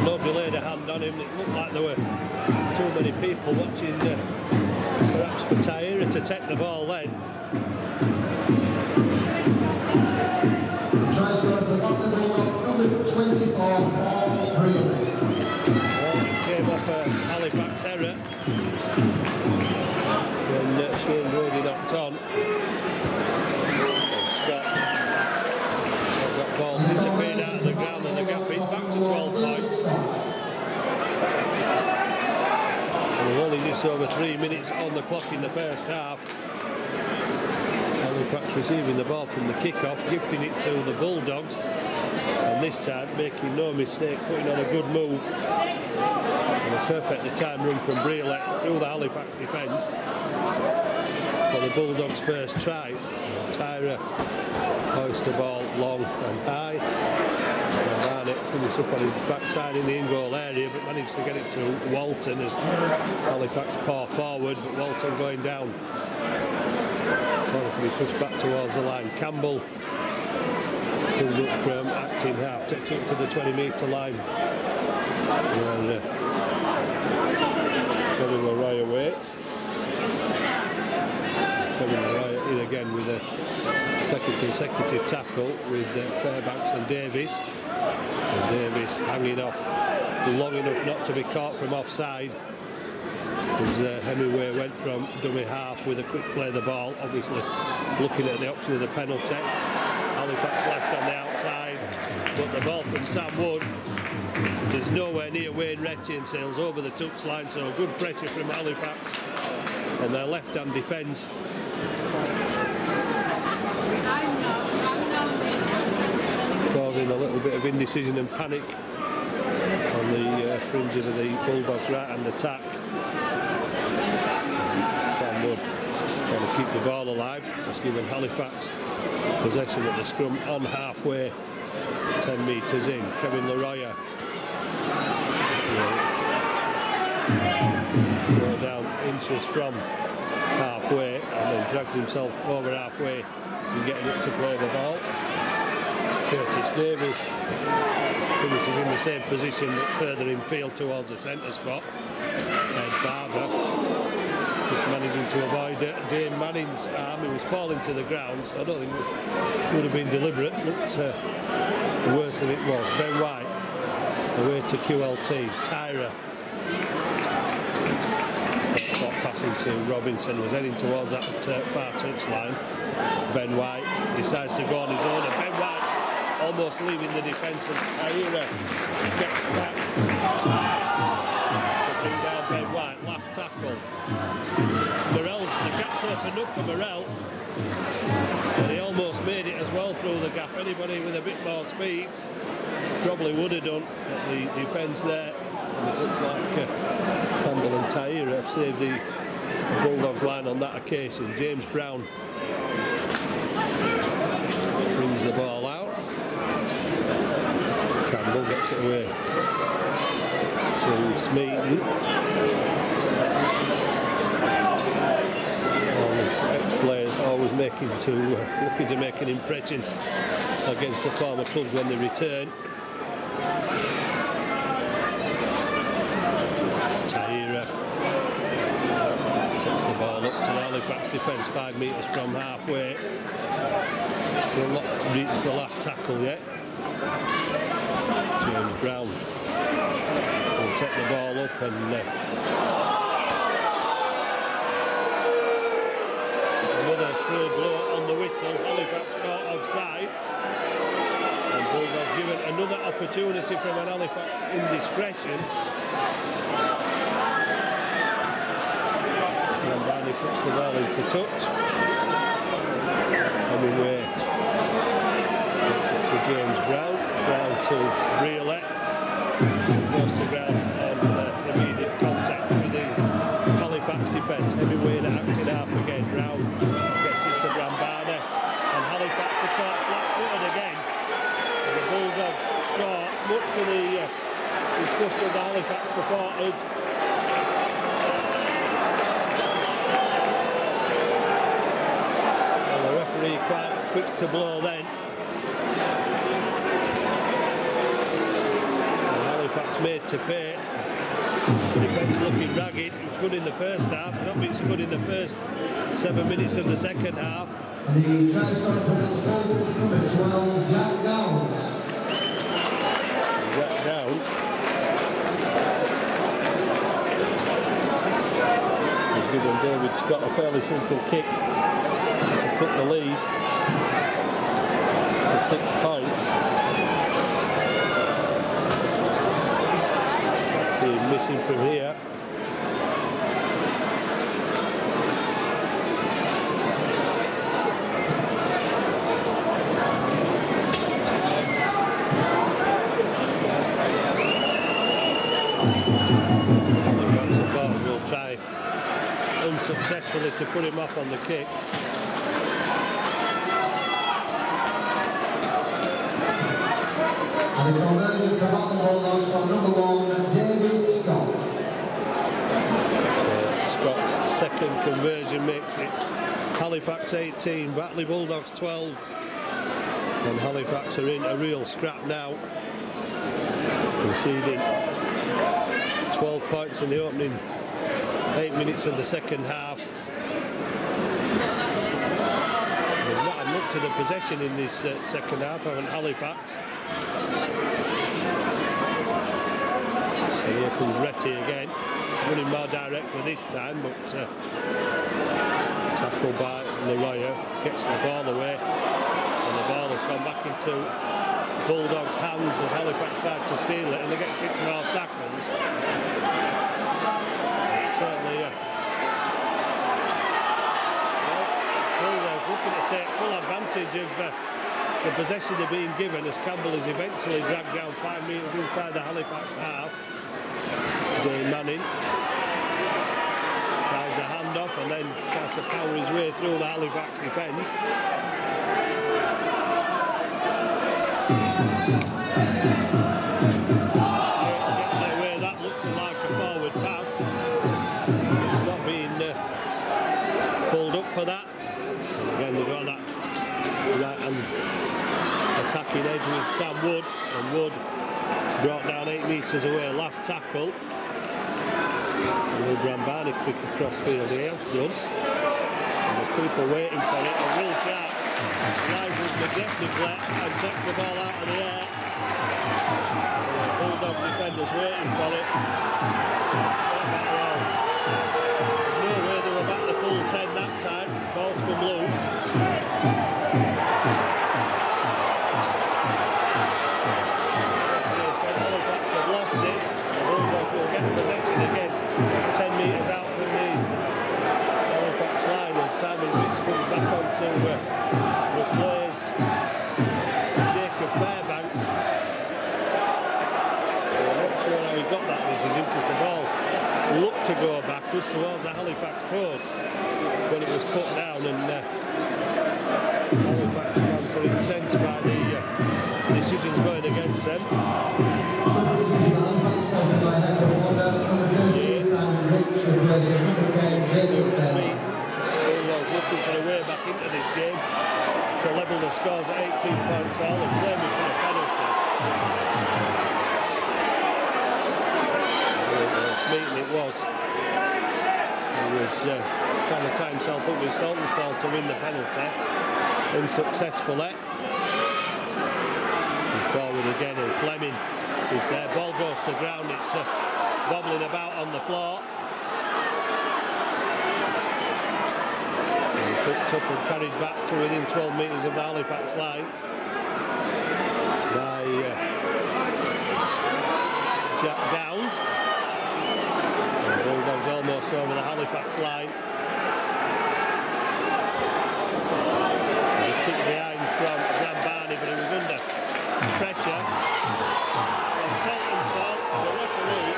Nobody laid a hand on him. It looked like there were too many people watching, perhaps for Tyra to take the ball then. Try scorer for Batley Bulldogs, number 24, Paul Brealey. Well, it came off a Halifax error when Shane Brady knocked on. And Scott has that ball disappeared out of the ground, and the gap is back to 12 points. We've only just over 3 minutes on the clock in the first half. Halifax receiving the ball from the kick-off, gifting it to the Bulldogs, and this time making no mistake, putting on a good move. And a perfectly timed run from Brealey through the Halifax defence for the Bulldogs' first try. Tyra hoists the ball long and high. Finished up on his backside in the in-goal area, but managed to get it to Walton as Halifax pour forward, but Walton going down. Ball can be pushed back towards the line. Campbell comes up from acting half, takes it up to the 20-metre line. Where Kevin Lariah waits. Kevin Lariah in again with a second consecutive tackle with Fairbanks and Davis. And Davis hanging off long enough not to be caught from offside as Hemingway went from dummy half with a quick play of the ball, obviously looking at the option of the penalty. Halifax left on the outside, but the ball from Sam Wood is nowhere near Wayne Retty and sails over the touchline, so good pressure from Halifax and their left-hand defence. Causing a little bit of indecision and panic on the fringes of the Bulldogs' right-hand attack. Sam Wood Trying to keep the ball alive. It's given Halifax possession at the scrum on halfway, 10 metres in. Kevin Leroyer go down inches from halfway and then drags himself over halfway and getting up to play the ball. Curtis Davis finishes in the same position but further infield towards the centre spot. Ed Barber just managing to avoid Dane Manning's arm. He was falling to the ground, so I don't think it would have been deliberate, but worse than it was. Ben White away to QLT. Tyra passing to Robinson, was heading towards that far touchline. Ben White decides to go on his own, and Ben White almost leaving the defence, and Tyra gets back to bring down Ben White. Last tackle. Morell's, the gap's opened up for Morell, and he almost made it as well through the gap. Anybody with a bit more speed probably would have done, but the defence there, and it looks like Campbell and Tyra have saved the Bulldogs line on that occasion. James Brown brings the ball out. Campbell gets it away to Smeaton. All his ex-players always looking to make an impression against the former clubs when they return. Tyra sets the ball up to the Halifax defence, 5 metres from halfway. Still not reached the last tackle yet. James Brown will take the ball up and another throw blow on the whistle. Halifax caught offside. And Bulldogs given another opportunity from an Halifax indiscretion. And Barney puts the ball into touch. Hemingway gets it to James Brown. Brown to Rielet. Goes to ground and immediate contact with the Halifax defence. Hemingway in acting half again. Brown gets it to Brambana. And Halifax are caught flat-footed again. And the Bulldogs score, much to the disgust of the Halifax supporters. And the referee quite quick to blow then. And Halifax made to pay. The defence looking ragged. It was good in the first half, not been so good in the first 7 minutes of the second half. The transfer from number 12, Jack Downs. Jack Downs has given David Scott a fairly simple kick to put the lead to 6 points. See missing from here. Halifax supporters will try unsuccessfully to put him off on the kick. And the conversion for Batley Bulldogs from number 1, David Scott. Scott's second conversion makes it Halifax 18, Batley Bulldogs 12. And Halifax are in a real scrap now, conceding 12 points in the opening 8 minutes of the second half. They've not had much to the possession in this second half, haven't Halifax? And here comes Retty again, running more directly this time, but tackled by Leroyer, gets the ball away, and the ball has gone back into Bulldogs' hands as Halifax tried to steal it, and they get 6 more tackles. Certainly, Bulldogs looking to take full advantage of the possession they're being given as Campbell is eventually dragged down 5 metres inside the Halifax half. Dane Manning tries a handoff and then tries tries to power his way through the Halifax defence. Yates gets it away. That looked like a forward pass. It's not being pulled up for that. Again, they've got that right hand attacking edge with Sam Wood, and Wood brought down 8 metres away last tackle. And Rambani quick across field, he has done. And there's people waiting for it, and Will Sharp rises majestically and takes the ball out of the air. And the Bulldog defenders waiting for it. There's no way they were back the full 10 that time. Ball's come loose. Lost it. The Bulldogs will get possession again 10 metres out from the Halifax line as Simon Wicks comes back on to replace Jacob Fairbank. I'm not sure how he got that decision because the ball looked to go backwards towards the Halifax post when it was put down, and Halifax fans are incensed by the decisions going against them. Looking for a way back into this game to level the scores at 18 points all and claiming for a penalty. Smeaton it was. He was trying to tie himself up with Saltonstall to win the penalty unsuccessfully. Forward again, and Fleming is there. Ball goes to ground. It's wobbling about on the floor. And picked up and carried back to within 12 metres of the Halifax line by Jack Downs. And the Bulldogs almost over the Halifax line. He kicked behind from Rambani, but he was under pressure from Saltonstall, the referee.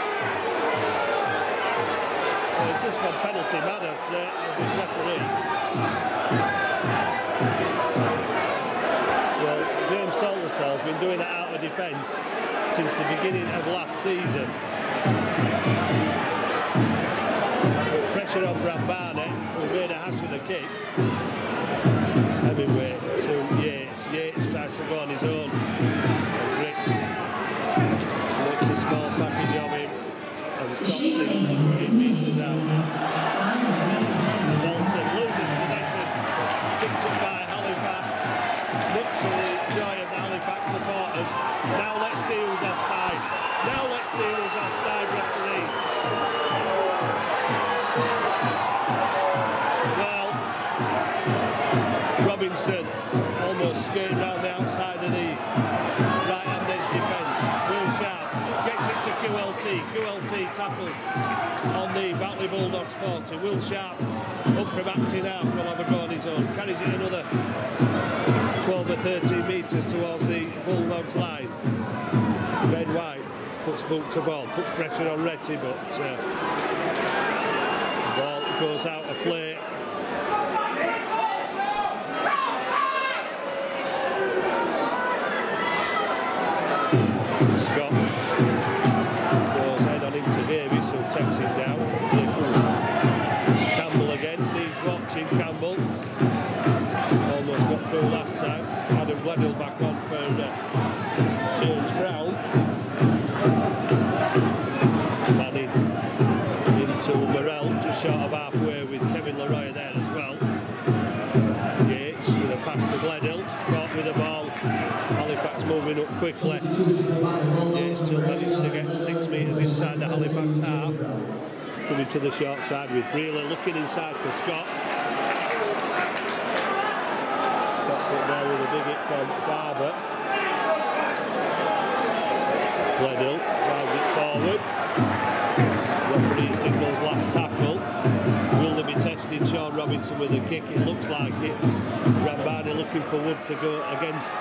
He's just gone penalty mad as his referee. Well, James Saltonstall has been doing that out of defence since the beginning of last season. Put pressure on Rambani, who made a hash with a kick. Heavyweight to Yates. Yates tries to go on his own. And Ricks makes a small package of him and stops him 8 metres out. Walton loses possession, picked up by Halifax, much to the joy of the Halifax supporters. Now let's see who's offside. Now let's see who's offside, referee. Well, Robinson almost skating down the outside of the right-hand edge defence. Will Sharp gets it to QLT. QLT tackle on the Batley Bulldogs 40. Will Sharp up from acting half will have a go on his own. Carries it another 12 or 13 metres towards the Bulldogs line. Ben White puts boot to ball, puts pressure on Retty, but the ball goes out of play. Scott goes head on into Davies, who takes him down. Here comes Campbell again, needs watching Campbell. Almost got through last time. Adam Gledhill back on for James Brown. Manning into Morrell, just short of halfway with Kevin Leroy there as well. Yates with a pass to Gledhill, caught with the ball. Halifax moving up quickly. Yates still managed to get 6 metres inside the Halifax half. Coming to the short side with Brealey looking inside for Scott. Scott put there with a big hit from Barber. Gledhill drives it forward. Referee signals last tackle. Will they be testing Sean Robinson with a kick? It looks like it. Rambani looking for Wood to go against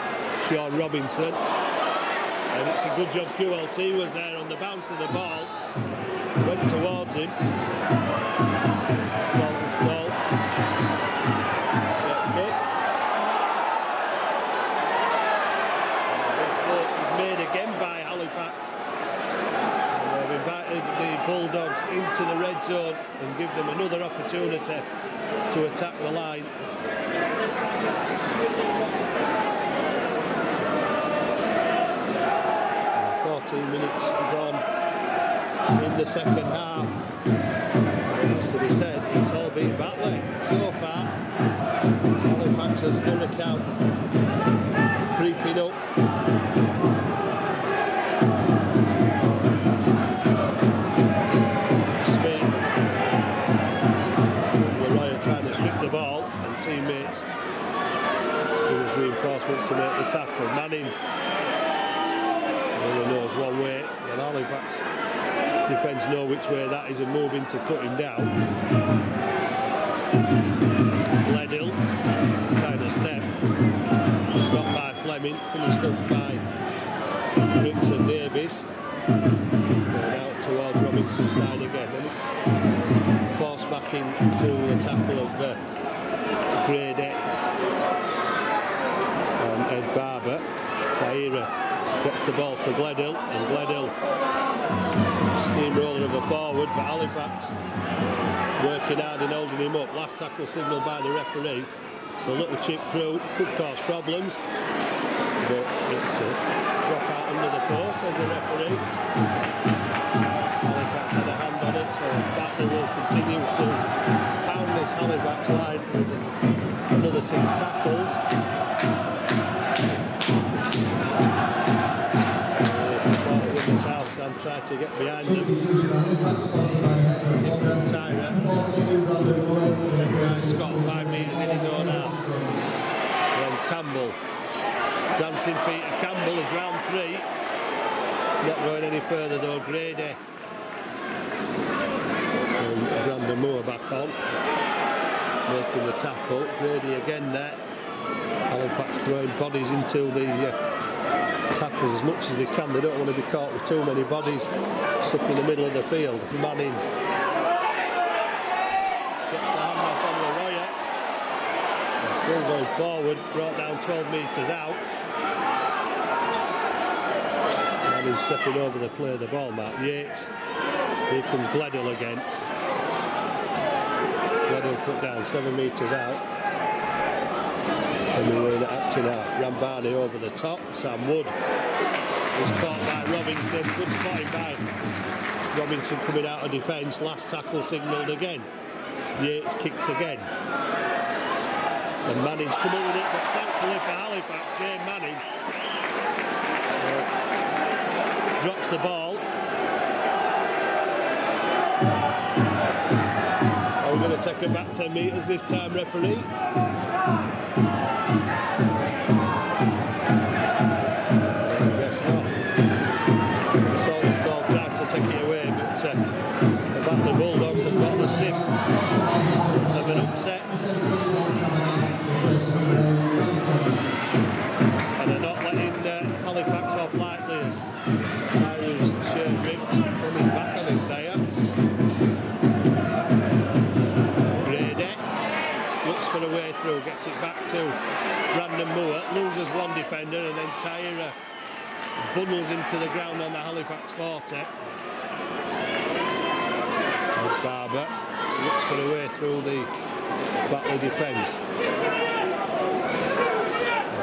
Sean Robinson. And it's a good job QLT was there on the bounce of the ball. Went towards him. Saltonstall into the red zone and give them another opportunity to attack the line. 14 minutes gone in the second half. It's to be said, it's all been battling so far. Halifax has no account creeping up. Smith, Leroy trying to strip the ball, and teammates with reinforcements to make the tackle. Manning only knows one way, and Halifax defence know which way that is and moving to cut him down. Gledhill trying to step, stopped by Fleming, finished off by Ricks and Davis, going out towards Robinson's side again, and it's forced back into the tackle of Grady and Ed Barber. Taira gets the ball to Gledhill, and Gledhill steamroller of a forward, but Halifax working hard and holding him up. Last tackle signalled by the referee. The little chip through could cause problems, but it's a drop out under the post, says the referee. Halifax had a hand on it, so Batley will continue to pound this Halifax line with another 6 tackles. I'm trying to get behind them. Tyra. Take right Scott 5 metres in his own half. Then Campbell. Dancing feet of Campbell is round 3. Not going any further though. Grady. And Brandon Moore back on. Making the tackle. Grady again there. Halifax throwing bodies into the tackles as much as they can. They don't want to be caught with too many bodies stuck in the middle of the field. Manning gets the hand off on Leroy. They're still going forward, brought down 12 metres out. And he's stepping over the play of the ball, Mark Yates. Here comes Gledhill again. Gledhill put down 7 metres out. And we were in at Acton half. Rambani over the top. Sam Wood is caught by Robinson. Good spotting by Robinson coming out of defence. Last tackle signalled again. Yates kicks again. And Manning's come up with it, but thankfully for Halifax, Dave Manning drops the ball. Are we going to take it back 10 metres this time, referee? Saul tried to take it away, but the Batley Bulldogs have got the sniff of an upset. And they're not letting Halifax off lightly as Tyler's shirt ripped from his back, I think they are. Grady looks for a way through, gets it back to Brandon Moore, loses one defender, and then Tyler bundles him to the ground on the Halifax 40. And Barber looks for a way through the Batley defence.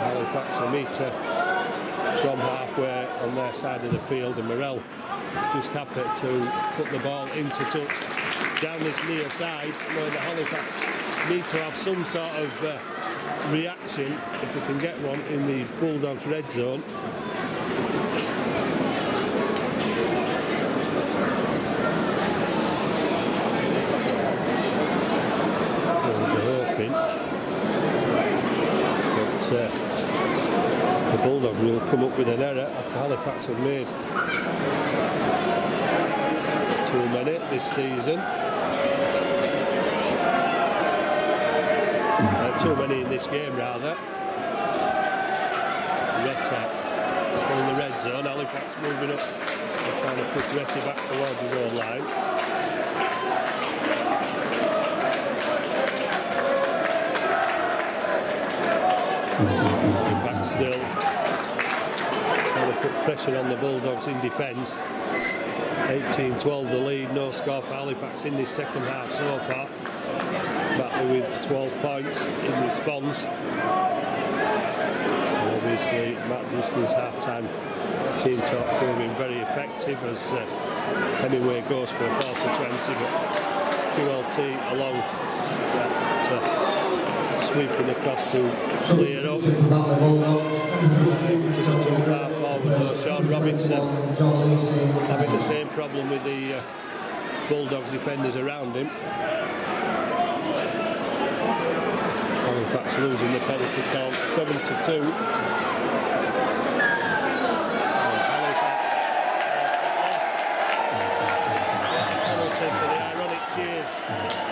Halifax a metre from halfway on their side of the field, and Morrell just happy to put the ball into touch down this near side, where the Halifax need to have some sort of reaction if we can get one in the Bulldogs red zone. The Bulldogs will come up with an error after Halifax have made too many this season. Too many in this game, rather. Retta still in the red zone. Halifax moving up and trying to push Retta back towards his own line. Halifax still trying to put pressure on the Bulldogs in defence. 18-12 the lead, no score for Halifax in this second half so far. Batley with 12 points in response. And obviously Matt Diskin's half-time team talk proving very effective as Hemingway goes for a 40-20, but QLT along sweeping across to clear up. To the too far forward though, Sean Robinson having the same problem with the Bulldogs defenders around him. Halifax losing the penalty count 7-2. Penalty to the ironic cheers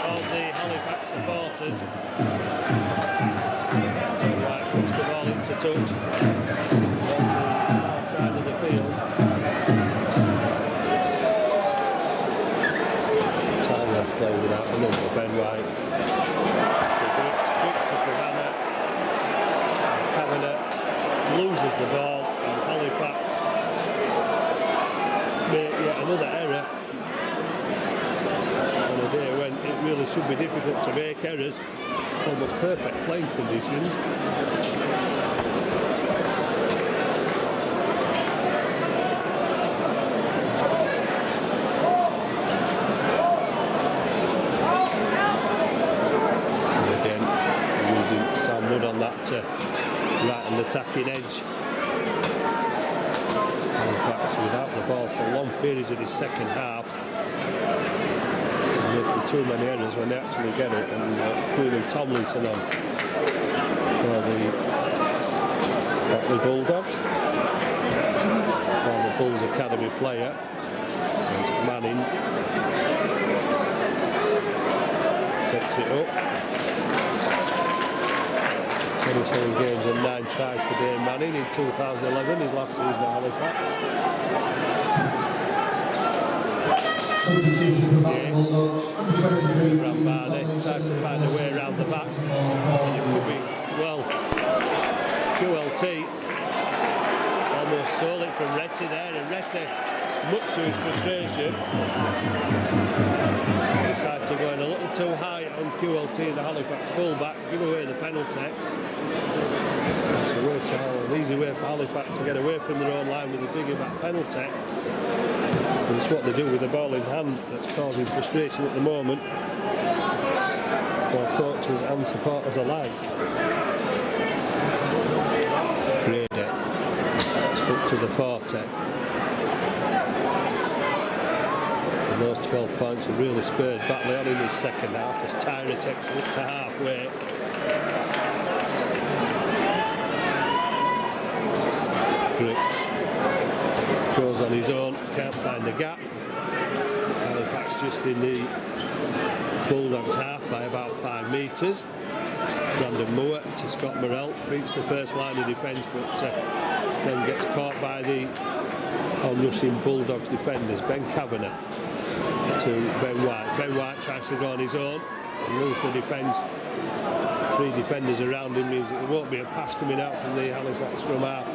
of the Halifax supporters. Right, puts the ball into touch on the far side of the field. Tyler playing without a number, Ben White. Loses the ball and Halifax make yet another error on a day when it really should be difficult to make errors. Almost perfect playing conditions. And again using Sam Wood on that right on the attacking edge. Halifax without the ball for long periods of this second half, making too many errors when they actually get it, and including Tomlinson on for the Batley Bulldogs. Former Bulls Academy player as Manning takes it up. 27 games and 9 tries for Dave Manning in 2011, his last season at Halifax. Rambani tries to find a way around the back, and it could be, well, QLT almost stole it from Retty there, and Retty, much to his frustration, decided to go in a little too high on QLT, the Halifax fullback, give away the penalty. It's an easy way for Halifax to get away from their own line with a bigger back penalty. And it's what they do with the ball in hand that's causing frustration at the moment for coaches and supporters alike. Grady up to the 40. And those 12 points have really spurred Batley on in this second half as Tyree takes it up to halfway. Brooks goes on his own, can't find the gap. Halifax just in the Bulldogs half by about 5 metres. Brandon Moore to Scott Morrell, beats the first line of defence, but then gets caught by the on-rushing Bulldogs defenders. Ben Kavanagh to Ben White. Ben White tries to go on his own and lose the defence. 3 defenders around him means that there won't be a pass coming out from the Halifax scrum half.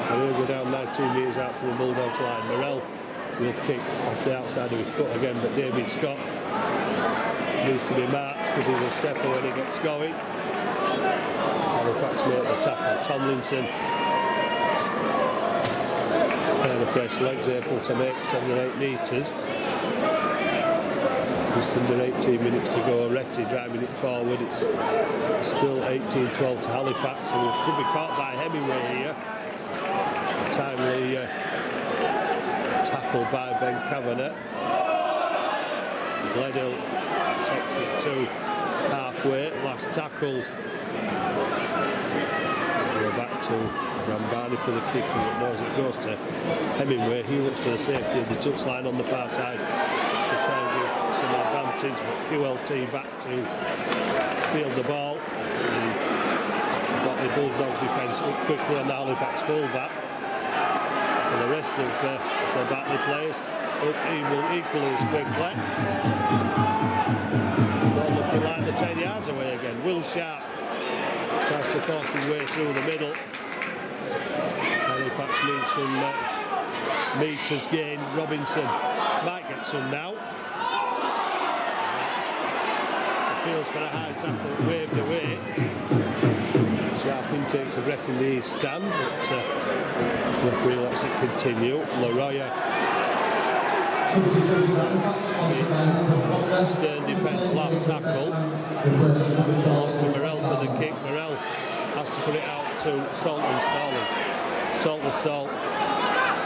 And he'll go down 19 metres out from the Bulldogs line. Morrell will kick off the outside of his foot again, but David Scott needs to be marked because he's a stepper when he gets going. Halifax make the tackle. Tomlinson, pair of fresh legs, able to make 7 or 8 metres. Just under 18 minutes to go. Retty driving it forward. It's still 18-12 to Halifax, who could be caught by Hemingway here. Timely tackle by Ben Kavanagh. Gledhill takes it to halfway. Last tackle. We're back to Rambani for the kick, but knows it goes to Hemingway. He looks for the safety of the touchline on the far side to try and give some advantage, but QLT back to field the ball. Got the Bulldogs defence up quickly on the Halifax fullback. And the rest of the Batley players up equally as quickly. All looking like the 10 yards away again. Will Sharp tries to force his way through the middle. Halifax needs some metres gained. Robinson might get some now. Appeals for a high tackle, waved away. Sharpin takes a breath in the east stand, but referee lets it continue. Laroya. Stern defence, last tackle. Look for Morel for the kick. Morel has to put it out to Salton Stalling. Salt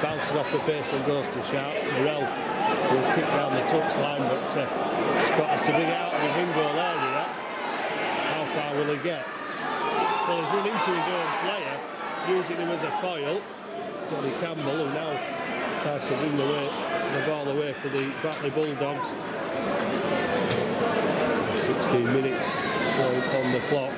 bounces off the face and goes to Sharp. Morel will kick down the touchline, but Scott has to bring it out of his in-goal area. How far will he get? Well, he's run into his own player, using him as a foil. Johnny Campbell, who now tries to bring the ball away for the Batley Bulldogs. 16 minutes showing on the clock.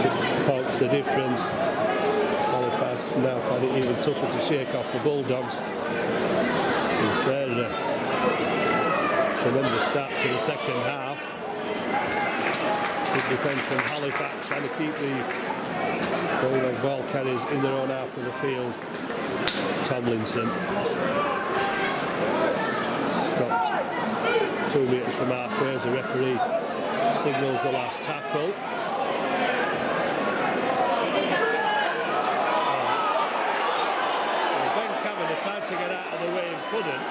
6 points the difference. Halifax now find it even tougher to shake off the Bulldogs since their tremendous start to the second half. Good defence from Halifax, trying to keep the Bulldog ball carriers in their own half of the field. Tomlinson. Stopped 2 metres from halfway as the referee signals the last tackle. Ben Cameron tried to get out of the way and couldn't.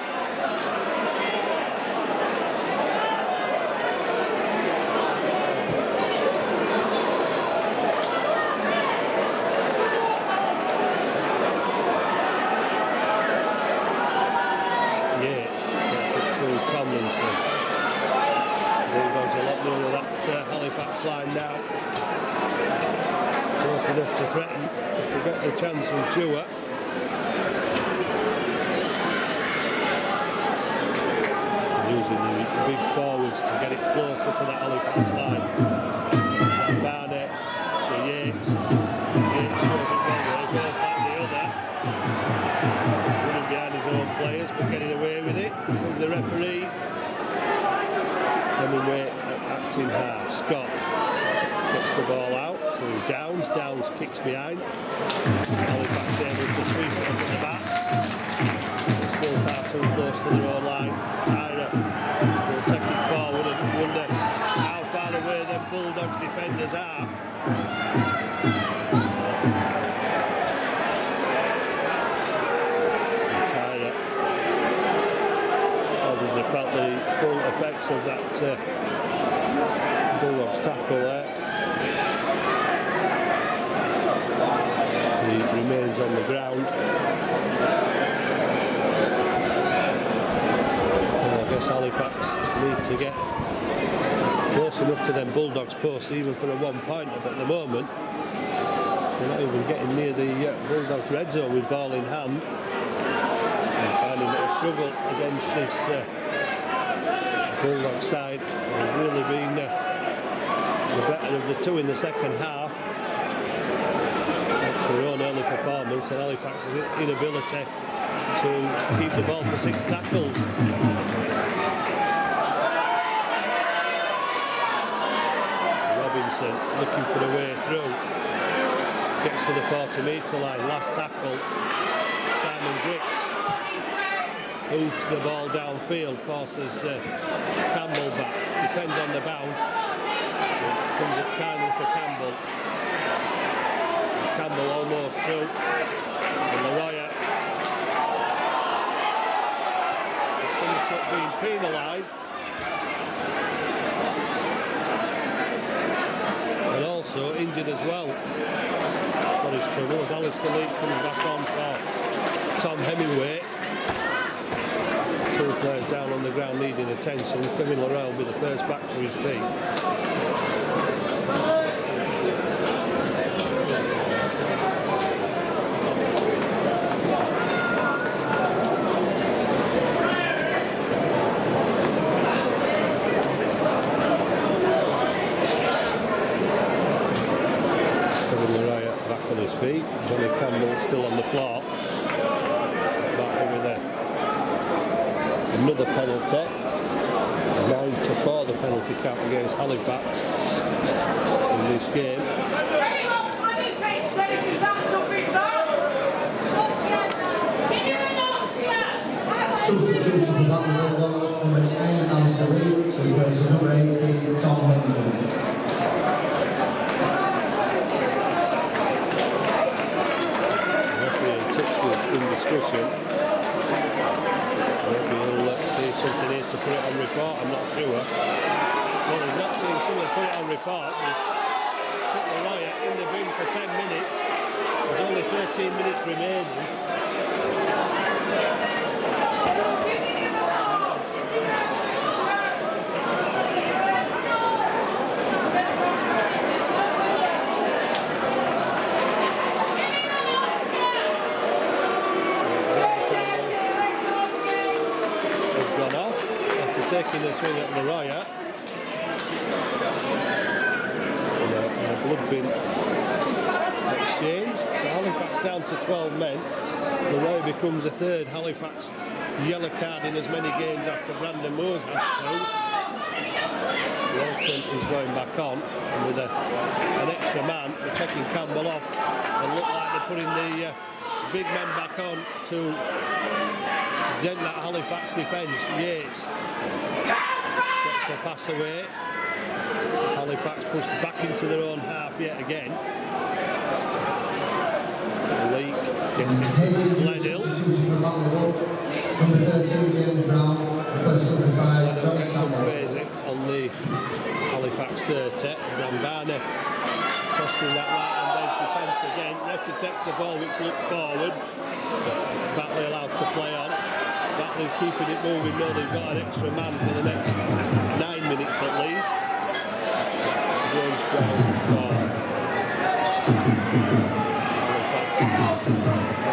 Tomlinson. Bulldogs a lot nearer that Halifax line now. Close enough to threaten. If they get the chance, I'm sure. Using the big forwards to get it closer to that Halifax line. Barnett to Yates. Yates shows it one way, goes back the other. Running behind his own players, but getting away with it, says the referee. Hemingway acting half. Scott gets the ball out to Downs. Downs kicks behind. Halifax able to sweep it under the back. They're still far too close to their own line. Tyra will take it forward and just wonder how far away the Bulldogs defenders are. Felt the full effects of that Bulldogs tackle there. He remains on the ground. I guess Halifax need to get close enough to them Bulldogs posts even for a one-pointer, but at the moment they're not even getting near the Bulldogs red zone with ball in hand. And finding it a struggle against this Bulldog side has really been the better of the two in the second half. That's their own early performance and Halifax's inability to keep the ball for 6 tackles. Robinson looking for the way through. Gets to the 40-metre line. Last tackle. Simon Griggs moves the ball downfield, forces Campbell back. Depends on the bounce. It comes up kindly for Campbell. Campbell almost through. And Laroya finished up being penalised. And also injured as well. Got his trouble as Alistair Lee comes back on for Tom Hemingway. 2 players down on the ground needing attention. Kevin Laurel will be the first back to his feet. Kevin Laurel back on his feet. Johnny Campbell still on the floor. Another penalty, 9-4 the penalty count against Halifax in this game. Substitution for Batley Bulldogs, number 9, Alistair Lee, replaces number 18, Tom Henderson. In discussion. Maybe he'll see something here to put it on report, I'm not sure. Well, he's not seen someone put it on report. He's put the riot in the bin for 10 minutes. There's only 13 minutes remaining. Taking a swing at the riot. And a blood bin exchange. So Halifax down to 12 men. The riot becomes a third Halifax yellow card in as many games after Brandon Moore's had two. Walton is going back on, and with an extra man, they're taking Campbell off and look like they're putting the big men back on to dent that Halifax defence. Yates gets a pass away. Halifax pushed back into their own half yet again. Leak gets it. Gledhill. Number 13, James Brown. Number 5, Johnny Campbell. On the Halifax 30. Brambana crossing that right-hand edge defence again. Nettie takes the ball which looks forward. Batley allowed to play on. Batley keeping it moving. No, they've got an extra man for the next 9 minutes at least. James Brown gone.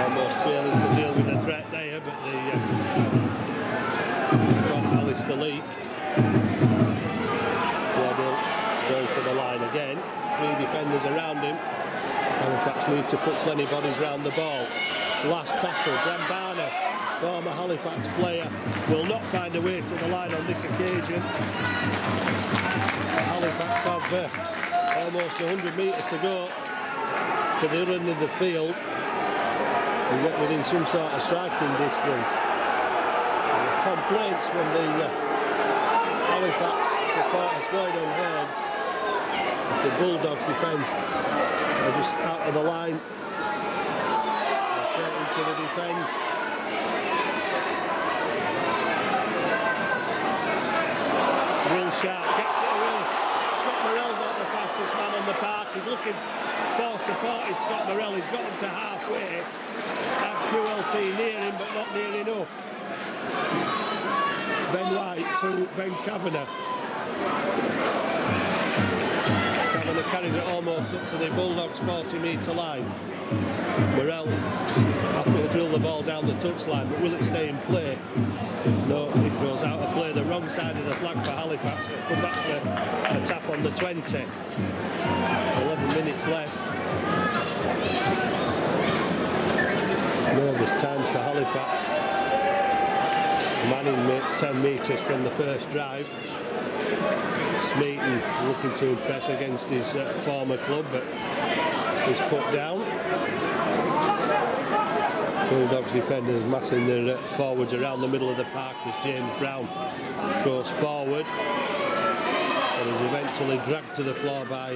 Almost failing to deal with the threat there, but got Alistair Leak. Gledhill going for the line again. 3 defenders around him. Halifax need to put plenty bodies around the ball. Last tackle, Brambana, former Halifax player, will not find a way to the line on this occasion. Halifax have almost 100 metres to go to the other end of the field and get within some sort of striking distance. Complaints from the Halifax supporters going unheard. It's the Bulldogs defence. They're just out of the line. Straight into the defence. Will Sharp gets it away. Scott Morell's not the fastest man on the park. He's looking for support. Is Scott Morell. He's got him to halfway. Had QLT near him, but not near enough. Ben White to Ben Kavanagh. Kavanagh carries it almost up to the Bulldogs' 40-metre line. Morell happy to drill the ball down the touchline, but will it stay in play? No, it goes out of play. The wrong side of the flag for Halifax. It'll come back for a tap on the 20. 11 minutes left. Nervous times for Halifax. Manning makes 10 metres from the first drive. Smeaton looking to impress against his former club, but is put down. Bulldogs defenders massing their forwards around the middle of the park as James Brown goes forward and is eventually dragged to the floor by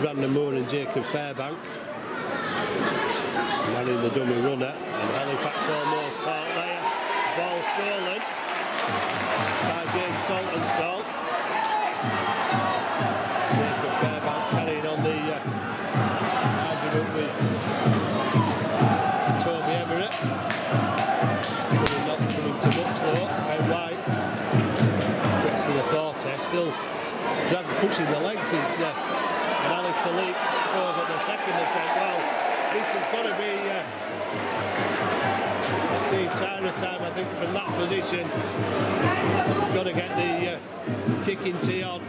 Brandon Moore and Jacob Fairbank. Manning the dummy runner, and Halifax almost caught there. Ball stolen by James Saltonstall. Jacob Fairbank carrying on the argument with Toby Everett. Not coming too much though. Ben White gets to the 40, still pushing the legs. And Alistair Leak goes at the second attempt. Well, this has got to be Tyra time, I think, from that position. We've got to get the kicking tee on.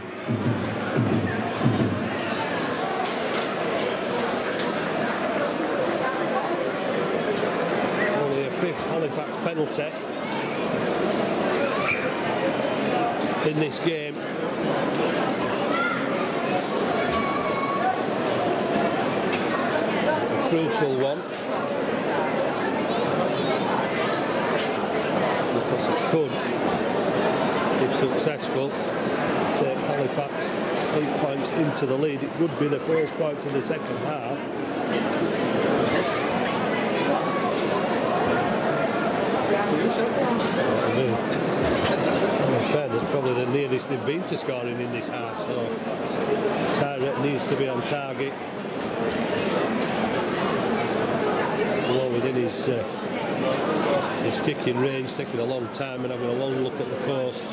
Only a 5th Halifax penalty in this game. A crucial one. could, if successful, take Halifax 8 points into the lead. It would be the first point of the second half. In fairness, probably the nearest they've been to scoring in this half, so Tyrett needs to be on target. Well within his kicking range, taking a long time and having a long look at the post.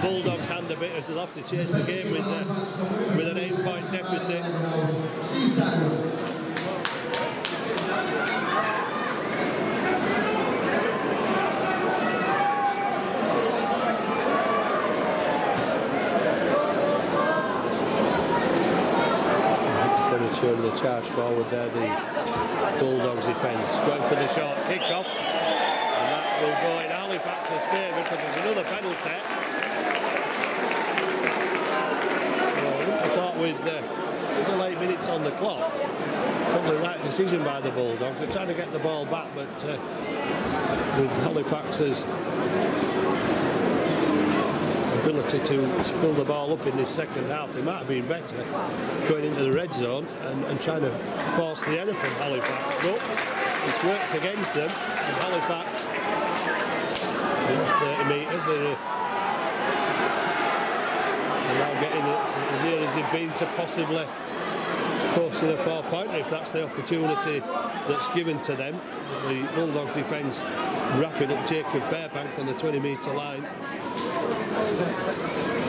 Bulldogs hand a bit as they'll have to chase the game with an 8-point deficit. Going to show the charge forward there, the Bulldogs defence. Going for the short kick-off. And that will go in Halifax's favour because there's another penalty. I thought with still 8 minutes on the clock, probably the right decision by the Bulldogs. They're trying to get the ball back, but with Halifax's ability to spill the ball up in this second half, they might have been better going into the red zone and trying to force the error from Halifax. But it's worked against them, and Halifax, 30 metres, they're now getting as near as they've been to possibly posting a 4-pointer if that's the opportunity that's given to them. The Bulldogs defence wrapping up Jacob Fairbank on the 20-metre line.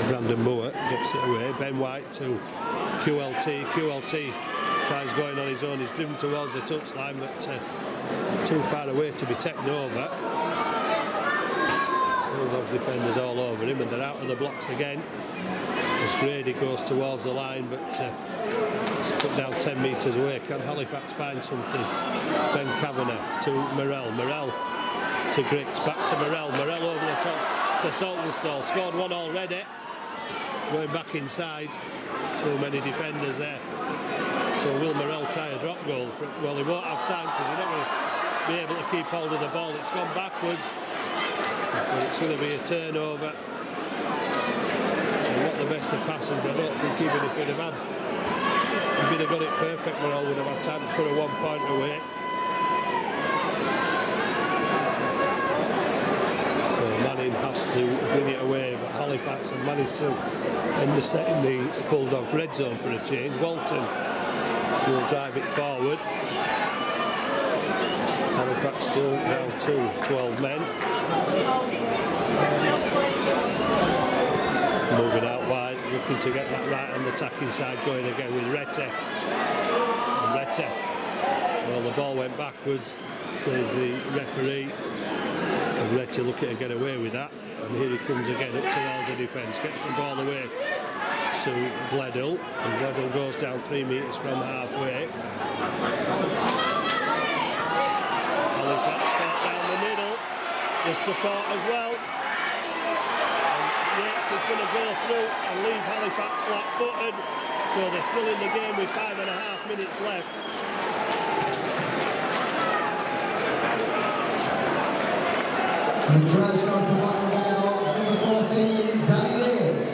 Brandon Moore gets it away. Ben White to QLT. QLT tries going on his own. He's driven towards the touchline, but too far away to be taken over. Bulldogs defenders all over him, and they're out of the blocks again. As Grady goes towards the line, but put down 10 metres away. Can Halifax find something? Ben Kavanagh to Morrell. Morrell to Griggs. Back to Morrell. Morrell over the top to Saltonstall. Scored one already. Going back inside. Too many defenders there. So will Morrell try a drop goal? Well, he won't have time because he's not going to be able to keep hold of the ball. It's gone backwards. But it's going to be a turnover. Not the best of passes, but I don't think even if he'd have got it perfect, Morrell would have had time to put a 1-point away. So Manning has to bring it away, but Halifax have managed to end the set in the Bulldogs red zone for a change. Walton will drive it forward. Halifax still down to 12 men. Moving out wide, looking to get that right on the attacking side, going again with Rete. And Rete, well, the ball went backwards, says the referee. And Rete looking to get away with that. And here he comes again up towards the defence, gets the ball away to Gledhill. And Gledhill goes down 3 metres from halfway. Halifax caught down the middle. There's support as well. It's going to go through and leave Halifax flat-footed, so they're still in the game with 5.5 minutes left. And the try's gone for Batley Bulldogs, number 14, Danny Yates.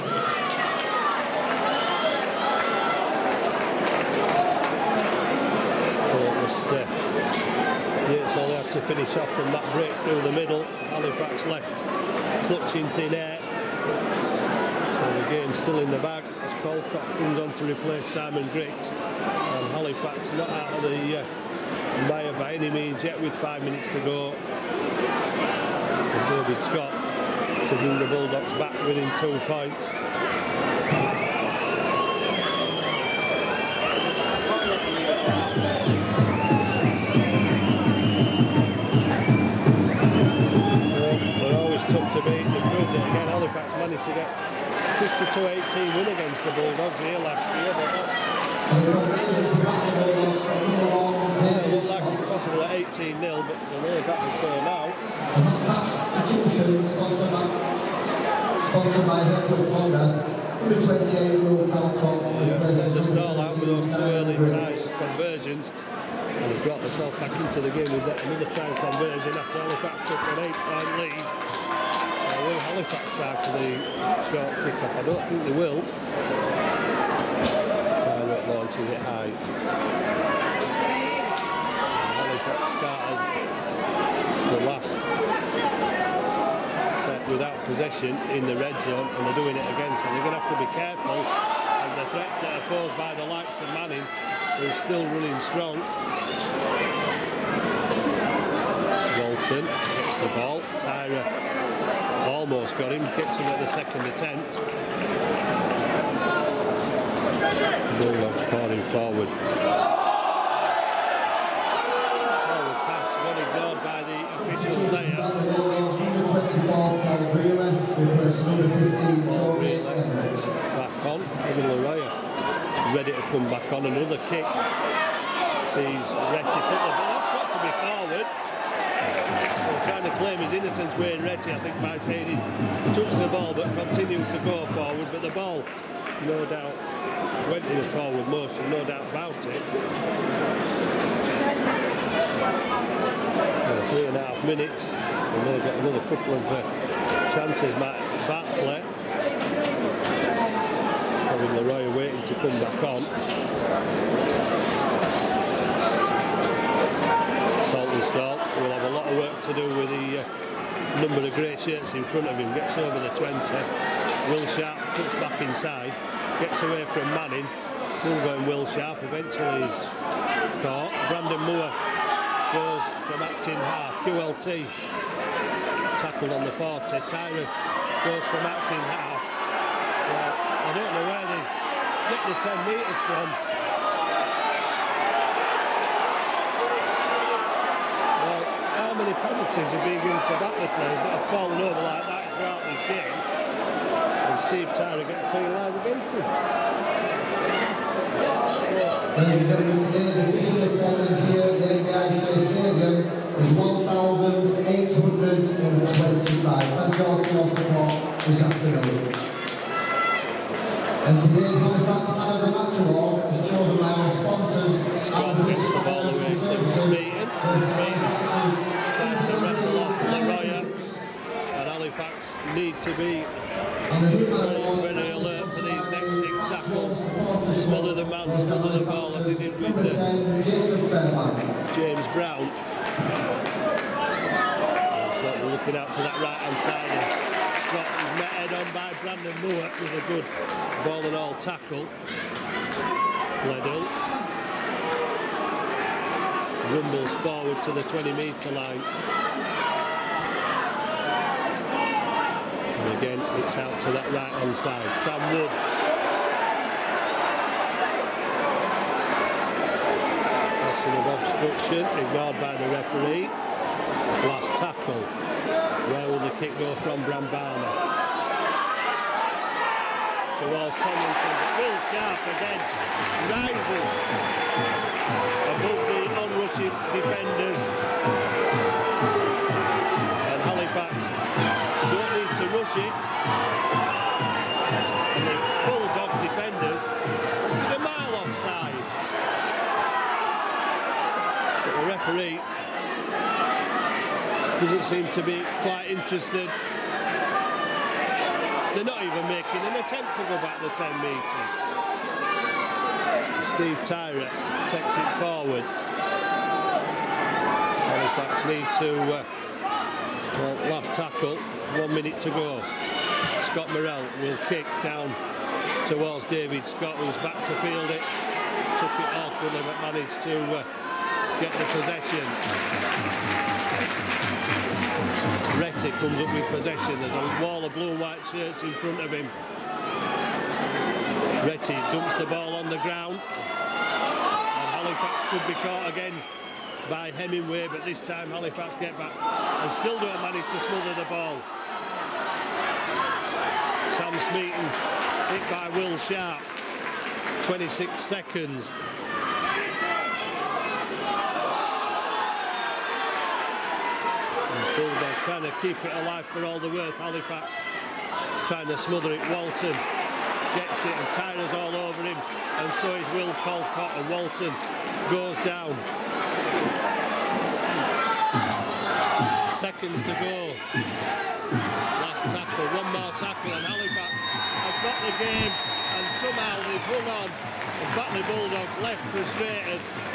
Yates only had to finish off from that break through the middle. Halifax left clutching thin air. The game's still in the bag as Colcock comes on to replace Simon Griggs, and Halifax not out of the mire by any means yet with 5 minutes to go. And David Scott to bring the Bulldogs back within 2 points. They're always tough to beat. They proved it again. Halifax managed to get 52-18 win against the Bulldogs here last year. looked like it was possible at 18-0, but the way that would play now. Sponsored by Halifax Honda. Number 28 Will Calcott. Set the stall out with those two early try conversions. And he brought himself back into the game with that another try conversion after Halifax took an 8-point lead. Will Halifax try for the short kick-off? I don't think they will. Tyler launches it high. Halifax started the last set without possession in the red zone, and they're doing it again, so they're going to have to be careful of the threats that are posed by the likes of Manning, who's still running strong. Walton gets the ball. Tyra almost got him, gets him at the second attempt. Bulldogs pouring forward. Forward pass got ignored by the officials there. Back on, Kevin Leroy ready to come back on. Another kick. Sees Retty put the ball. That's got to be forward. Trying to claim his innocence, Wayne Retty, I think, by saying he touched the ball but continued to go forward. But the ball, no doubt, went in a forward motion, no doubt about it. 3.5 minutes. And they'll get another couple of chances. Batley. Having Leroy waiting to come back on. Saltonstall will have a lot of work to do with the number of grey shirts in front of him. Gets over the 20. Will Sharp puts back inside. Gets away from Manning. Still going Will Sharp. Eventually is caught. Brandon Moore goes from acting half. QLT tackled on the 40. Tyra goes from acting half. I don't know where they get the 10 metres from. Well, how many penalties are being given to batley players that have fallen over like that throughout this game? And Steve Tyra getting penalised against him. Ladies and gentlemen, today's official attendance here at the NBA Stadium is 1,825. Thank you all for your support this afternoon. And today's Halifax Man of the Match Award is chosen by our sponsors. Scott gets the ball away to Smeaton. Smeaton tries to wrestle off Leroy. And Halifax need to be very alert for these next 6 tackles. Smother the man, smother the ball as he did with James Brown. So we're looking out to that right hand side. Scott is met head on by Brandon Moore with a good ball and all tackle. Gledhill rumbles forward to the 20-metre line. And again, it's out to that right hand side. Sam Wood. Of obstruction, ignored by the referee. Last tackle. Where will the kick go from? Brambana towards Tomlinson, but Will Sharp again rises above the on-rushing defenders, and Halifax don't need to rush it, and the Bulldogs defenders stood a mile offside. The referee doesn't seem to be quite interested. They're not even making an attempt to go back the 10 metres. Steve Tyra takes it forward. Halifax need to last tackle, 1 minute to go. Scott Morrell will kick down towards David Scott, who's back to field it. Took it awkwardly but managed to get the possession. Retty comes up with possession. There's a wall of blue and white shirts in front of him. Retty dumps the ball on the ground. And Halifax could be caught again by Hemingway, but this time Halifax get back and still don't manage to smother the ball. Sam Smeaton hit by Will Sharp. 26 seconds. trying to keep it alive for all the worth. Halifax trying to smother it. Walton gets it and Tyner's all over him, and so is Will Colcott, and Walton goes down. Seconds to go. Last tackle, one more tackle, and Halifax have got the game, and somehow they've hung on. The Batley Bulldogs left frustrated.